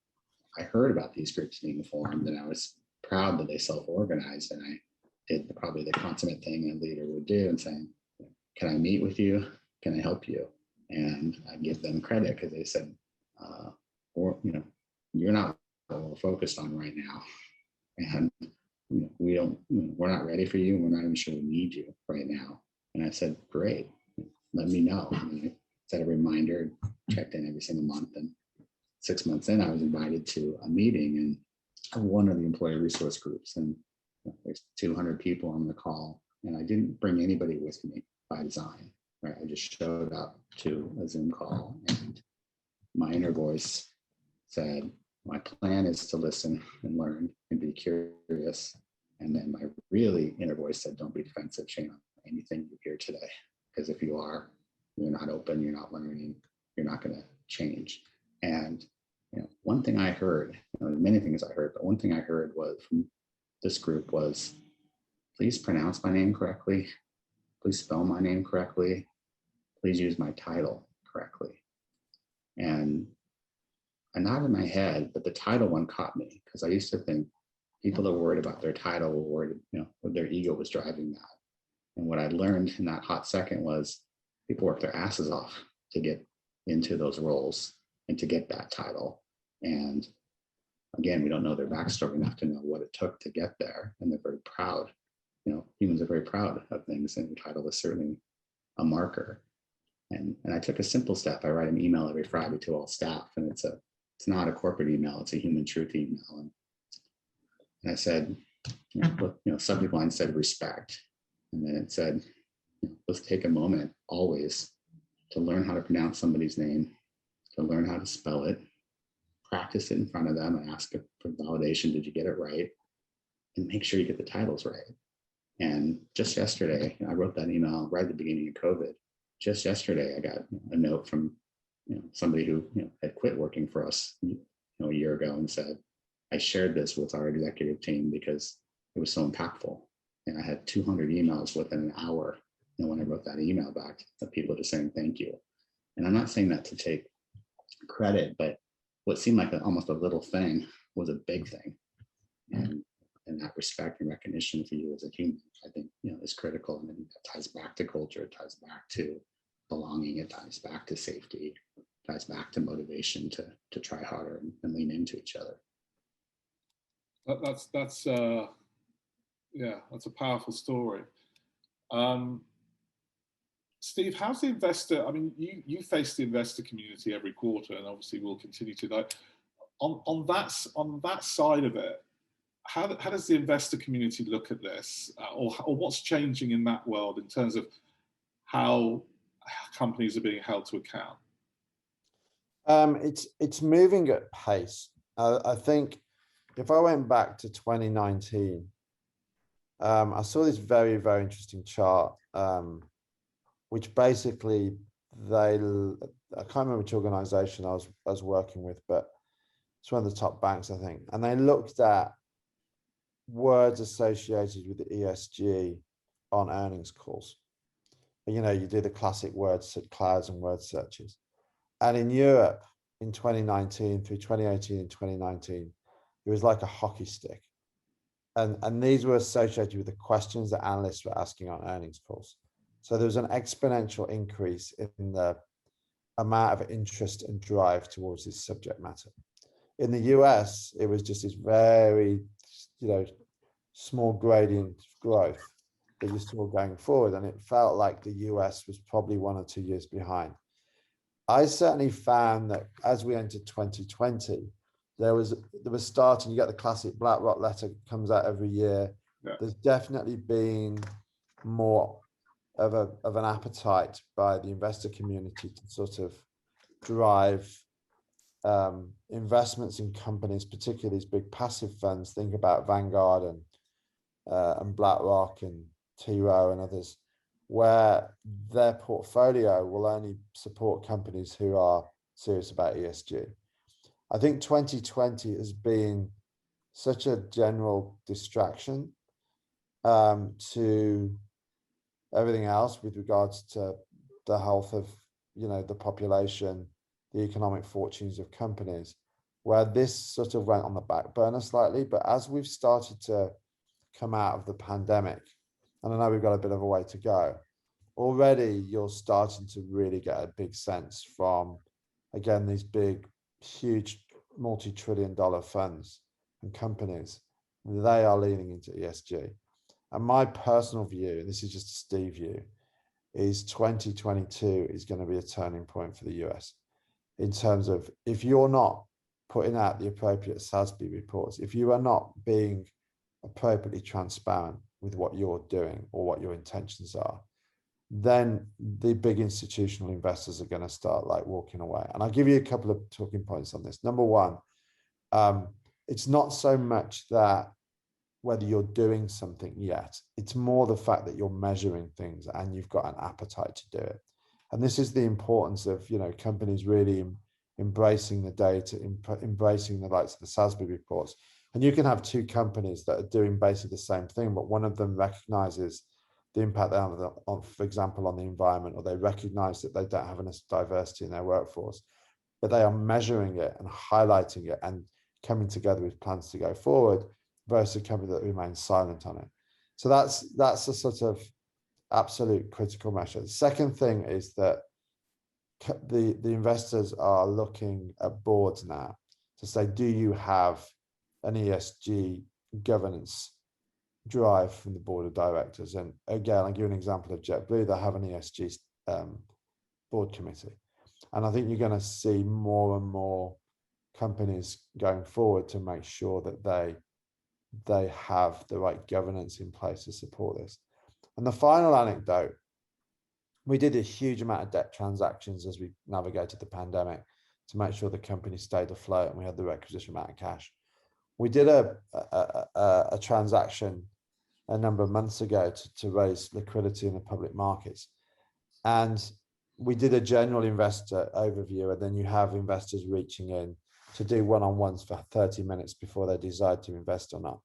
I heard about these groups being formed, and I was proud that they self-organized, and I did probably the consummate thing a leader would do, and saying, can I meet with you? Can I help you? And I give them credit, because they said, you're not what we're focused on right now. And we're not ready for you. We're not even sure we need you right now. And I said, great, let me know. And I set a reminder, checked in every single month. And 6 months in, I was invited to a meeting in one of the employee resource groups. And there's 200 people on the call. And I didn't bring anybody with me by design, right? I just showed up to a Zoom call, and my inner voice said, my plan is to listen and learn and be curious. And then my really inner voice said, don't be defensive, Shane, on anything you hear today. Because if you are, you're not open, you're not learning, you're not going to change. And one thing I heard, many things I heard, but one thing I heard was from this group was, please pronounce my name correctly, please spell my name correctly, please use my title correctly. And I nodded my head, but the title one caught me, because I used to think people that were worried about their title were worried, their ego was driving that. And what I learned in that hot second was people work their asses off to get into those roles and to get that title. And again, we don't know their backstory enough to know what it took to get there. And they're very proud. Humans are very proud of things, and the title is certainly a marker. And I took a simple step. I write an email every Friday to all staff, and it's not a corporate email, it's a human truth email. And I said, subject line said respect. And then it said, let's take a moment always to learn how to pronounce somebody's name, to learn how to spell it, practice it in front of them and ask for validation. Did you get it right? And make sure you get the titles right. And just yesterday, I wrote that email right at the beginning of COVID. Just yesterday, I got a note from somebody who had quit working for us a year ago and said, I shared this with our executive team because it was so impactful. And I had 200 emails within an hour. And when I wrote that email back, of people just saying thank you. And I'm not saying that to take credit, but what seemed like almost a little thing was a big thing. And that respect and recognition for you as a human, I think, is critical. And then that ties back to culture, it ties back to belonging, it ties back to safety, it ties back to motivation to try harder and lean into each other. That's a powerful story. Steve, how's the investor? I mean, you face the investor community every quarter, and obviously we'll continue to. Like, on that side of it, how does the investor community look at this, or what's changing in that world in terms of how companies are being held to account? It's moving at pace. I think if I went back to 2019, I saw this very, very interesting chart, which basically I can't remember which organization I was working with, but it's one of the top banks, I think. And they looked at words associated with the ESG on earnings calls. You do the classic words, clouds and word searches. And in Europe in 2019, through 2018 and 2019, it was like a hockey stick. And these were associated with the questions that analysts were asking on earnings calls. So there was an exponential increase in the amount of interest and drive towards this subject matter. In the US, it was just this very, small gradient growth that you saw going forward. And it felt like the US was probably 1 or 2 years behind. I certainly found that as we entered 2020, there was starting, you get the classic BlackRock letter comes out every year. Yeah. There's definitely been more of an appetite by the investor community to sort of drive investments in companies, particularly these big passive funds. Think about Vanguard and BlackRock and T. Rowe and others, where their portfolio will only support companies who are serious about ESG. I think 2020 has been such a general distraction to everything else with regards to the health of the population, the economic fortunes of companies, where this sort of went on the back burner slightly. But as we've started to come out of the pandemic, and I know we've got a bit of a way to go, already you're starting to really get a big sense from, again, these big, huge multi-trillion-dollar funds and companies. They are leaning into ESG. And my personal view, and this is just a Steve view, is 2022 is going to be a turning point for the US in terms of, if you're not putting out the appropriate SASB reports, if you are not being appropriately transparent with what you're doing or what your intentions are, then the big institutional investors are going to start walking away. And I'll give you a couple of talking points on this. Number one, it's not so much that whether you're doing something yet, it's more the fact that you're measuring things and you've got an appetite to do it. And this is the importance of, companies really embracing the data, embracing the likes of the SASB reports. And you can have two companies that are doing basically the same thing, but one of them recognizes the impact they have on, for example, on the environment, or they recognize that they don't have enough diversity in their workforce, but they are measuring it and highlighting it and coming together with plans to go forward, versus a company that remains silent on it. So that's a sort of absolute critical measure. The second thing is that the investors are looking at boards now to say, do you have an ESG governance drive from the board of directors? And again, I'll give you an example of JetBlue. They have an ESG board committee. And I think you're going to see more and more companies going forward to make sure that they have the right governance in place to support this. And the final anecdote, we did a huge amount of debt transactions as we navigated the pandemic to make sure the company stayed afloat and we had the requisite amount of cash. We did a transaction a number of months ago to raise liquidity in the public markets. And we did a general investor overview, and then you have investors reaching in to do one-on-ones for 30 minutes before they decide to invest or not.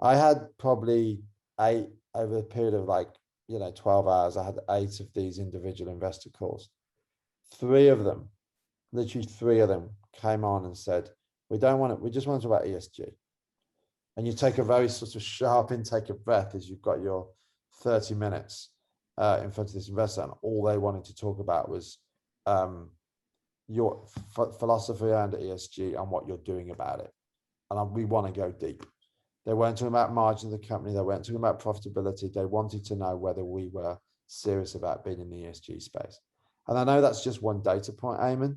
I had probably 8 over a period of 12 hours. I had 8 of these individual investor calls. 3 of them, literally 3 of them came on and said, we just want to talk about ESG. And you take a very sort of sharp intake of breath as you've got your 30 minutes in front of this investor, and all they wanted to talk about was your philosophy around ESG and what you're doing about it. And we want to go deep. They weren't talking about margin of the company. They weren't talking about profitability. They wanted to know whether we were serious about being in the ESG space. And I know that's just one data point, Eamon,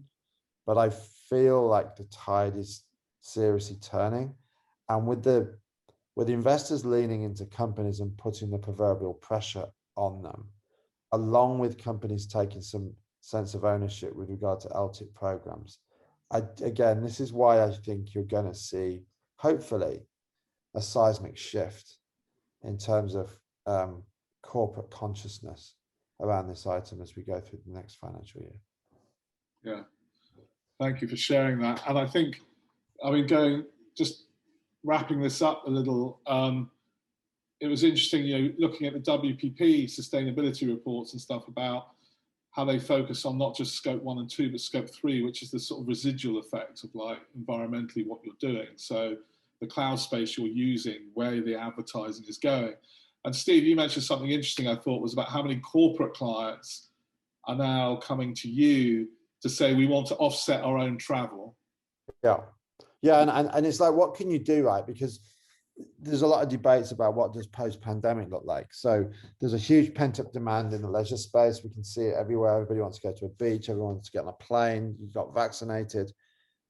but I feel like the tide is seriously turning. And with the investors leaning into companies and putting the proverbial pressure on them, along with companies taking some sense of ownership with regard to LTIP programs, again, this is why I think you're going to see, hopefully, a seismic shift in terms of corporate consciousness around this item as we go through the next financial year. Yeah, thank you for sharing that. And I think, just wrapping this up a little, it was interesting, looking at the WPP sustainability reports and stuff about how they focus on not just scope 1 and 2, but scope 3, which is the sort of residual effect of environmentally what you're doing. So the cloud space you're using, where the advertising is going. And Steve, you mentioned something interesting I thought was about how many corporate clients are now coming to you to say, we want to offset our own travel. Yeah, and it's like, what can you do, right? Because there's a lot of debates about what does post-pandemic look like. So there's a huge pent-up demand in the leisure space. We can see it everywhere. Everybody wants to go to a beach. Everyone wants to get on a plane. You got vaccinated.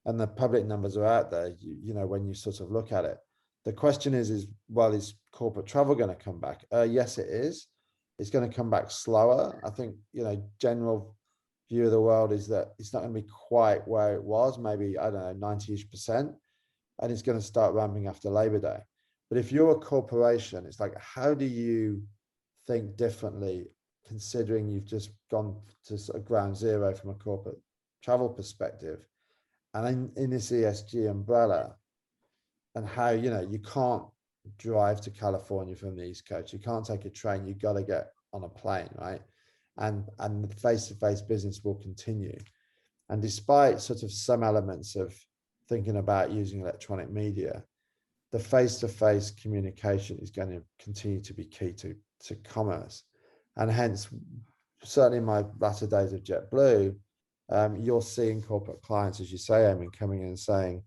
And the public numbers are out there, when you sort of look at it. The question is corporate travel going to come back? Yes, it is. It's going to come back slower. I think, general view of the world is that it's not going to be quite where it was, maybe, 90-ish%. And it's going to start ramping after Labor Day. But if you're a corporation, it's like, how do you think differently, considering you've just gone to sort of ground zero from a corporate travel perspective? And in this ESG umbrella, and how, you can't drive to California from the East Coast. You can't take a train. You've got to get on a plane, right? And the face-to-face business will continue. And despite sort of some elements of thinking about using electronic media, the face-to-face communication is going to continue to be key to commerce. And hence, certainly in my latter days of JetBlue, you're seeing corporate clients, as you say, coming in and saying,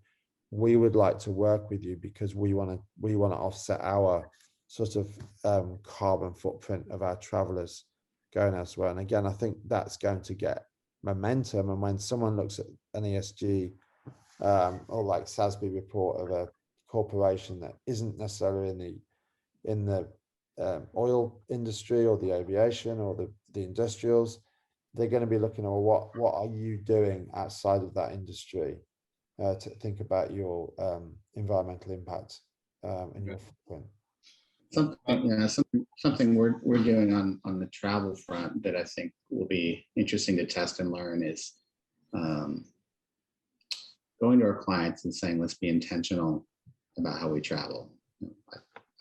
we would like to work with you because we want to offset our sort of carbon footprint of our travelers going elsewhere. And again, I think that's going to get momentum. And when someone looks at an ESG or like SASB report of a corporation that isn't necessarily in the oil industry or the aviation or the industrials, they're going to be looking at, well, what are you doing outside of that industry to think about your environmental impact and your footprint. Something, something we're doing on the travel front that I think will be interesting to test and learn is going to our clients and saying, let's be intentional about how we travel.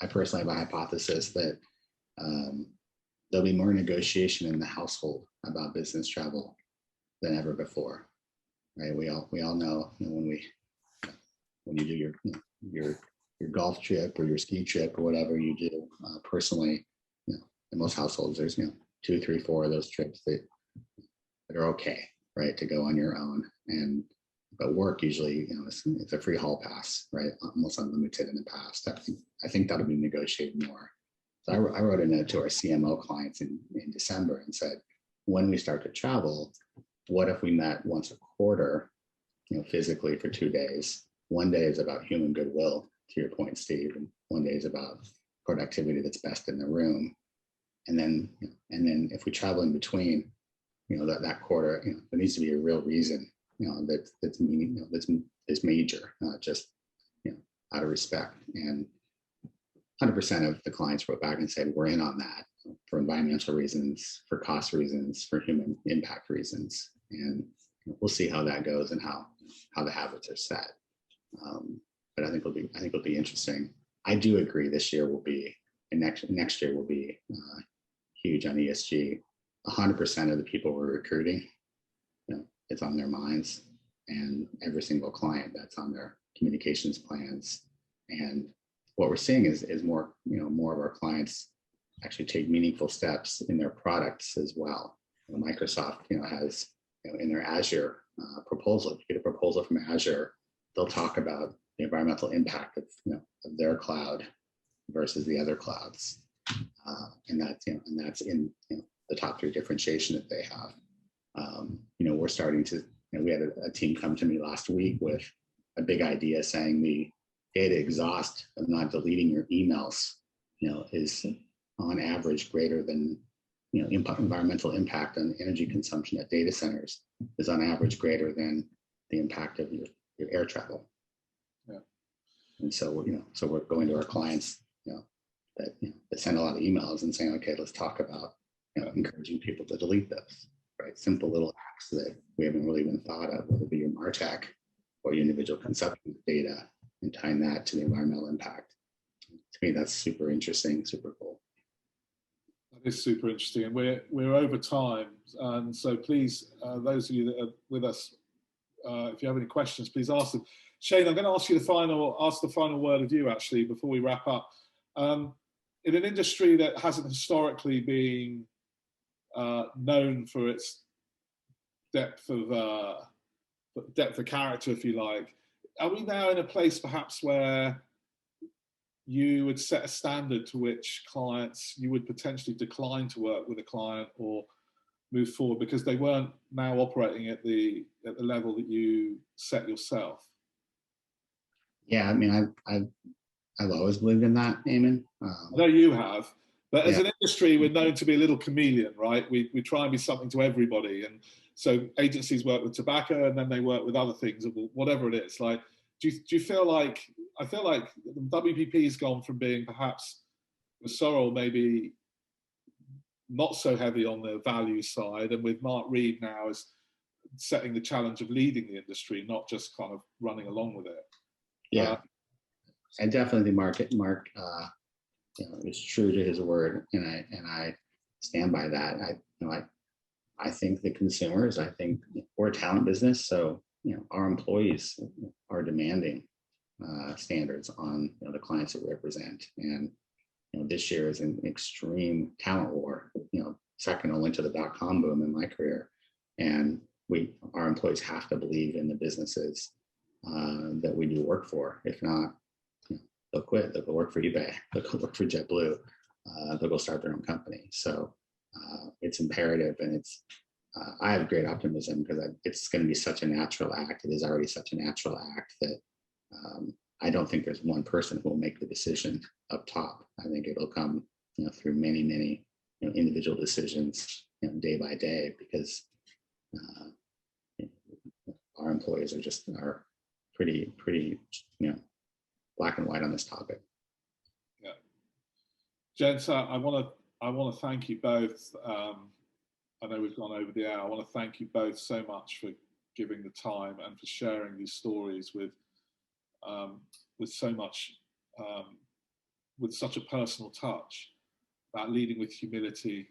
I personally have a hypothesis that there'll be more negotiation in the household about business travel than ever before, right? We all know, when you do your golf trip or your ski trip or whatever you do personally, in most households, there's 2, 3, 4 of those trips that are okay, right, to go on your own. But work usually, it's a free hall pass, right, almost unlimited in the past. I think that'll be negotiated more. So I wrote a note to our CMO clients in December and said, when we start to travel, what if we met once a quarter, physically for 2 days? One day is about human goodwill, to your point, Steve, and one day is about productivity that's best in the room. And then if we travel in between, that quarter, there needs to be a real reason, that's meaning, that's major, not just, out of respect. And 100% of the clients wrote back and said, we're in on that for environmental reasons, for cost reasons, for human impact reasons. And we'll see how that goes and how the habits are set. But I think it'll be interesting. I do agree this year will be, and next year will be huge on ESG. 100% of the people we're recruiting, it's on their minds, and every single client, that's on their communications plans. And what we're seeing is more, more of our clients actually take meaningful steps in their products as well. Microsoft, has, in their Azure proposal, if you get a proposal from Azure, they'll talk about the environmental impact of their cloud versus the other clouds, and that's in the top 3 differentiation that they have. We're starting to. We had a team come to me last week with a big idea saying the data exhaust of not deleting your emails, is on average greater than, environmental impact on energy consumption at data centers is on average greater than the impact of your air travel. Yeah. And so, we're going to our clients, that send a lot of emails and saying, okay, let's talk about, encouraging people to delete those, right? Simple little acts that we haven't really even thought of, whether it be your MarTech or your individual consumption data, and tying that to the environmental impact. To me, that's super interesting, super cool. That is super interesting, and we're over time, and so please, those of you that are with us, if you have any questions, please ask them. Shane, I'm going to ask you the final word of you actually before we wrap up. In an industry that hasn't historically been known for its depth of character, if you like, are we now in a place perhaps where you would set a standard to which clients you would potentially decline to work with a client or move forward because they weren't now operating at the level that you set yourself? Yeah, I mean, I've always believed in that, Eamon. I know you have, but as an industry, we're known to be a little chameleon, right? We try and be something to everybody, and so agencies work with tobacco, and then they work with other things, whatever it is. Like, do you feel like, I feel like WPP has gone from being perhaps with Sorrel maybe not so heavy on the value side, and with Mark Reed now is setting the challenge of leading the industry, not just kind of running along with it. Yeah, and definitely Mark is true to his word, and I stand by that. I think the consumers, I think we're a talent business, so our employees are demanding standards on the clients that we represent, and this year is an extreme talent war. Second only to the .com boom in my career, and our employees have to believe in the businesses that we do work for. If not, they'll quit. They'll go work for eBay. They'll go work for JetBlue. They'll go start their own company. So it's imperative, and it's. I have great optimism because it's going to be such a natural act. It is already such a natural act that I don't think there's one person who will make the decision up top. I think it'll come, through many, many, individual decisions, day by day, because our employees are pretty, black and white on this topic. Yeah. Gents, I want to thank you both. I know we've gone over the hour. I want to thank you both so much for giving the time and for sharing these stories so much, with such a personal touch, about leading with humility,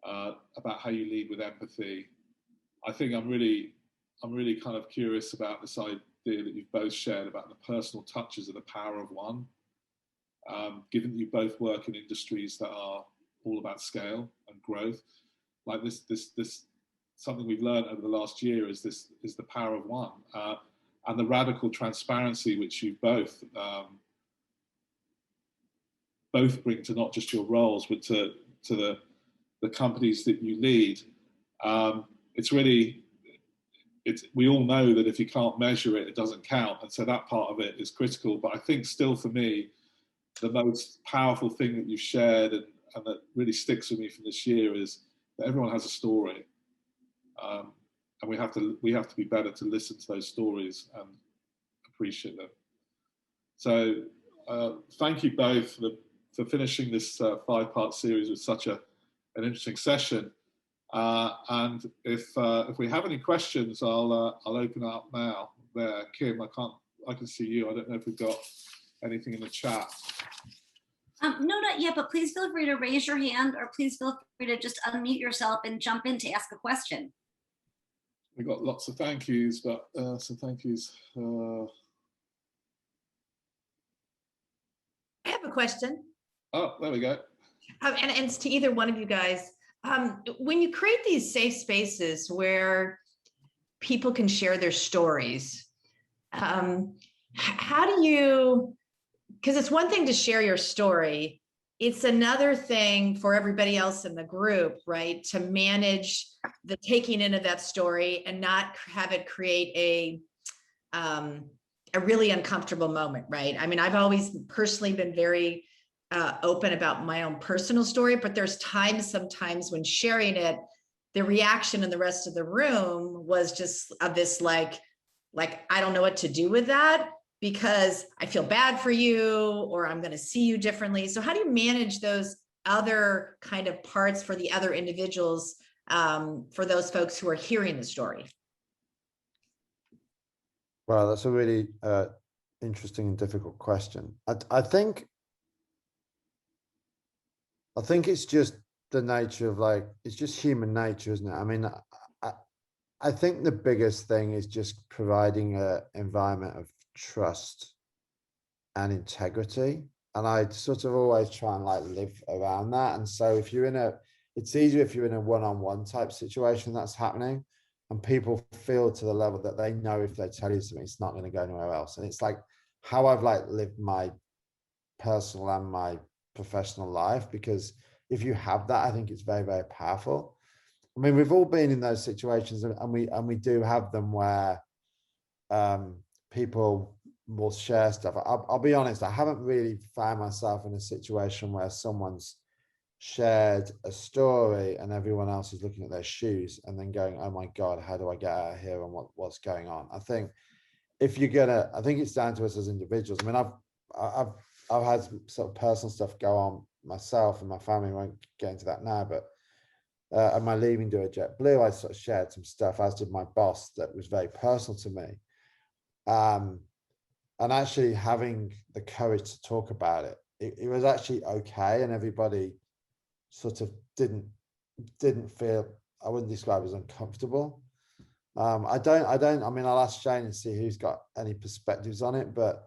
about how you lead with empathy. I think I'm really kind of curious about this idea that you've both shared about the personal touches of the power of one. Given that you both work in industries that are all about scale and growth, like this something we've learned over the last year is the power of one, and the radical transparency which you both bring to not just your roles but to the companies that you lead. We all know that if you can't measure it, it doesn't count, and so that part of it is critical. But I think still for me, the most powerful thing that you've shared and that really sticks with me from this year is that everyone has a story, and we have to be better to listen to those stories and appreciate them. So thank you both for finishing this 5-part series with such an interesting session. And if we have any questions, I'll open up now. There, Kim, I can see you. I don't know if we've got anything in the chat. No, not yet, but please feel free to raise your hand, or please feel free to just unmute yourself and jump in to ask a question. We've got lots of thank yous, but some thank yous. I have a question. Oh, there we go. And it's to either one of you guys. When you create these safe spaces where people can share their stories, how do you, because it's one thing to share your story, it's another thing for everybody else in the group, right? To manage the taking in of that story and not have it create a really uncomfortable moment, right? I mean, I've always personally been very open about my own personal story, but there's sometimes when sharing it, the reaction in the rest of the room was just of this like, I don't know what to do with that, because I feel bad for you, or I'm going to see you differently. So how do you manage those other kind of parts for the other individuals, for those folks who are hearing the story? Well, that's a really interesting and difficult question. I think it's just the nature of, like, it's just human nature, isn't it? I mean, I think the biggest thing is just providing an environment of trust and integrity. And I sort of always try and like live around that. And so if you're it's easier if you're in a one-on-one type situation that's happening, and people feel to the level that they know if they tell you something, it's not going to go anywhere else. And it's like how I've like lived my personal and my professional life, because if you have that, I think it's very, very powerful. I mean, we've all been in those situations, and we do have them where people will share stuff. I'll be honest, I haven't really found myself in a situation where someone's shared a story and everyone else is looking at their shoes and then going, oh my God, how do I get out of here, and what's going on? I think I think it's down to us as individuals. I mean, I've had sort of personal stuff go on myself and my family. Won't get into that now, but at my leaving Do a JetBlue, I sort of shared some stuff, as did my boss, that was very personal to me. And actually having the courage to talk about it was actually okay, and everybody sort of didn't feel, I wouldn't describe it as uncomfortable. I mean, I'll ask Shane and see who's got any perspectives on it, but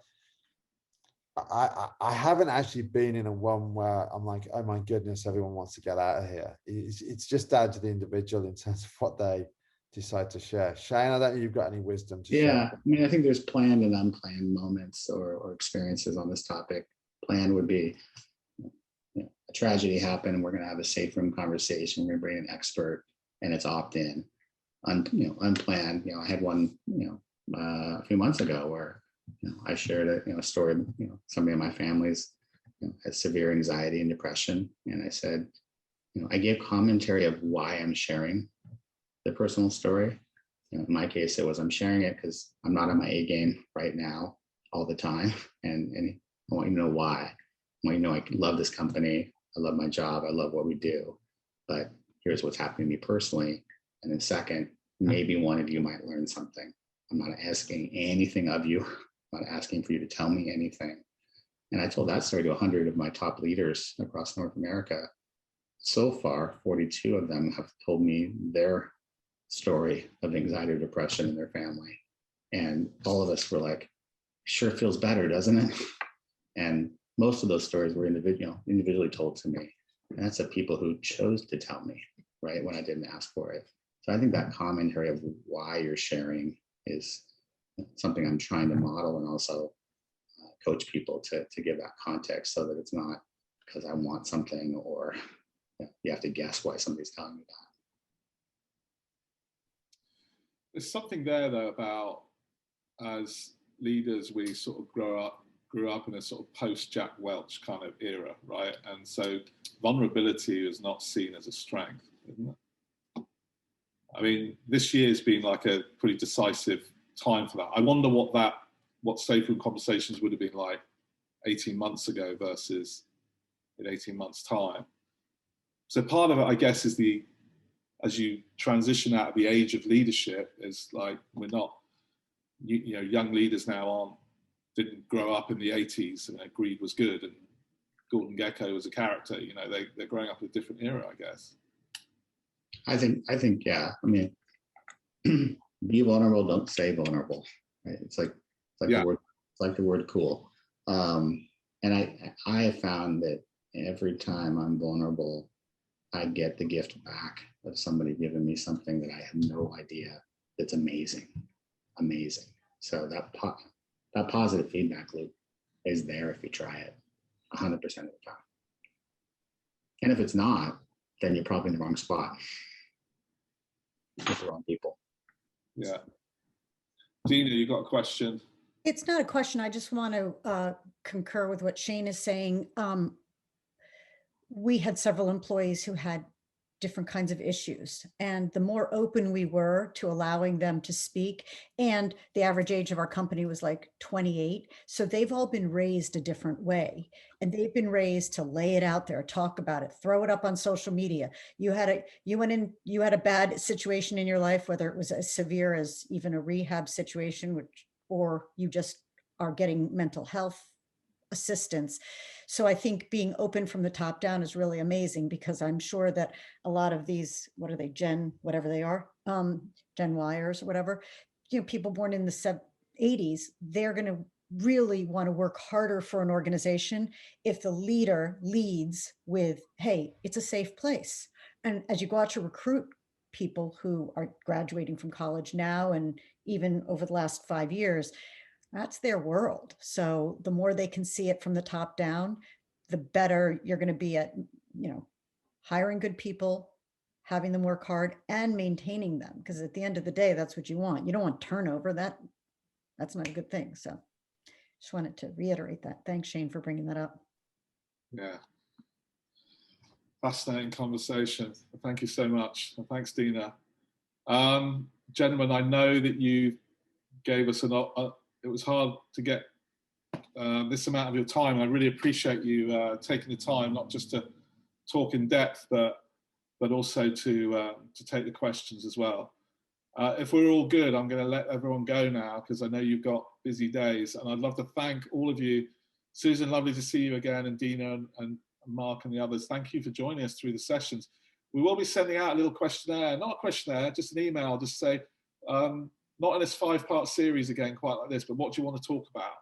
I haven't actually been in a one where I'm like, oh my goodness, everyone wants to get out of here. It's just down to the individual in terms of what they decide to share. Shane, I don't know if you've got any wisdom to share. Yeah, I mean, I think there's planned and unplanned moments or experiences on this topic. Planned would be, a tragedy happened and we're going to have a safe room conversation. We're going to bring an expert and it's opt-in. Unplanned, I had one, a few months ago where I shared a story. Somebody in my family's has severe anxiety and depression, and I said, I gave commentary of why I'm sharing the personal story. In my case, it was I'm sharing it because I'm not on my A game right now all the time, and I want you to know why. well, you know, I love this company, I love my job, I love what we do, but here's what's happening to me personally. And then second, maybe one of you might learn something. I'm not asking anything of you. I'm not asking for you to tell me anything. And I told that story to 100 of my top leaders across North America. So far, 42 of them have told me their story of anxiety or depression in their family. And all of us were like, sure feels better, doesn't it? And most of those stories were individually told to me. And that's the people who chose to tell me, right, when I didn't ask for it. So I think that commentary of why you're sharing is something I'm trying to model, and also coach people to give that context, so that it's not because I want something, or you have to guess why somebody's telling you that. There's something there though about, as leaders, we sort of grew up in a sort of post Jack Welch kind of era, right? And so vulnerability is not seen as a strength, isn't it? I mean, this year's been like a pretty decisive time for that. I wonder what Safe Room Conversations would have been like 18 months ago versus in 18 months' time. So part of it, I guess, is as you transition out of the age of leadership, is like, we're not, you know, young leaders now didn't grow up in the 80s and greed was good and Gordon Gekko was a character. You know, they're growing up in a different era, I guess. I think, yeah. I mean, be vulnerable, don't stay vulnerable. Right? It's like the word cool. And I have found that every time I'm vulnerable, I get the gift back of somebody giving me something that I have no idea. That's amazing. So that positive feedback loop is there if you try it 100% of the time. And if it's not, then you're probably in the wrong spot with the wrong people. Yeah. Dina, you got a question? It's not a question. I just want to concur with what Shane is saying. We had several employees who had different kinds of issues, and the more open we were to allowing them to speak, and the average age of our company was like 28. So they've all been raised a different way, and they've been raised to lay it out there, talk about it, throw it up on social media. You had a bad situation in your life, whether it was as severe as even a rehab situation, or you just are getting mental health assistance. So I think being open from the top down is really amazing, because I'm sure that a lot of these, what are they, whatever they are, Gen Yers or whatever, you know, people born in the 80s, they're going to really want to work harder for an organization if the leader leads with, hey, it's a safe place. And as you go out to recruit people who are graduating from college now, and even over the last 5 years, that's their world. So the more they can see it from the top down, the better you're going to be at, you know, hiring good people, having them work hard, and maintaining them. Because at the end of the day, that's what you want. You don't want turnover. That's not a good thing. So just wanted to reiterate that. Thanks, Shane, for bringing that up. Yeah. Fascinating conversation. Thank you so much. And thanks, Dina. Gentlemen, I know that you gave us it was hard to get this amount of your time. I really appreciate you taking the time, not just to talk in depth, but also to take the questions as well. If we're all good, I'm going to let everyone go now, because I know you've got busy days, and I'd love to thank all of you. Susan, lovely to see you again, and Dina and Mark and the others. Thank you for joining us through the sessions. We will be sending out a little questionnaire, not a questionnaire, just an email, just say, not in this 5-part series again, quite like this, but what do you want to talk about?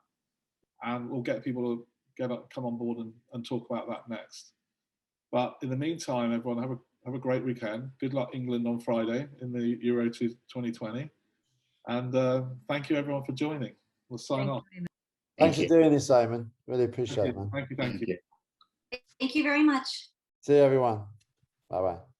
And we'll get people to come on board and talk about that next. But in the meantime, everyone, have a great weekend. Good luck, England, on Friday in the Euro 2020. And thank you, everyone, for joining. We'll sign off. Thanks for doing this, Simon. Really appreciate it, man. Thank you. Thank you very much. See you, everyone. Bye-bye.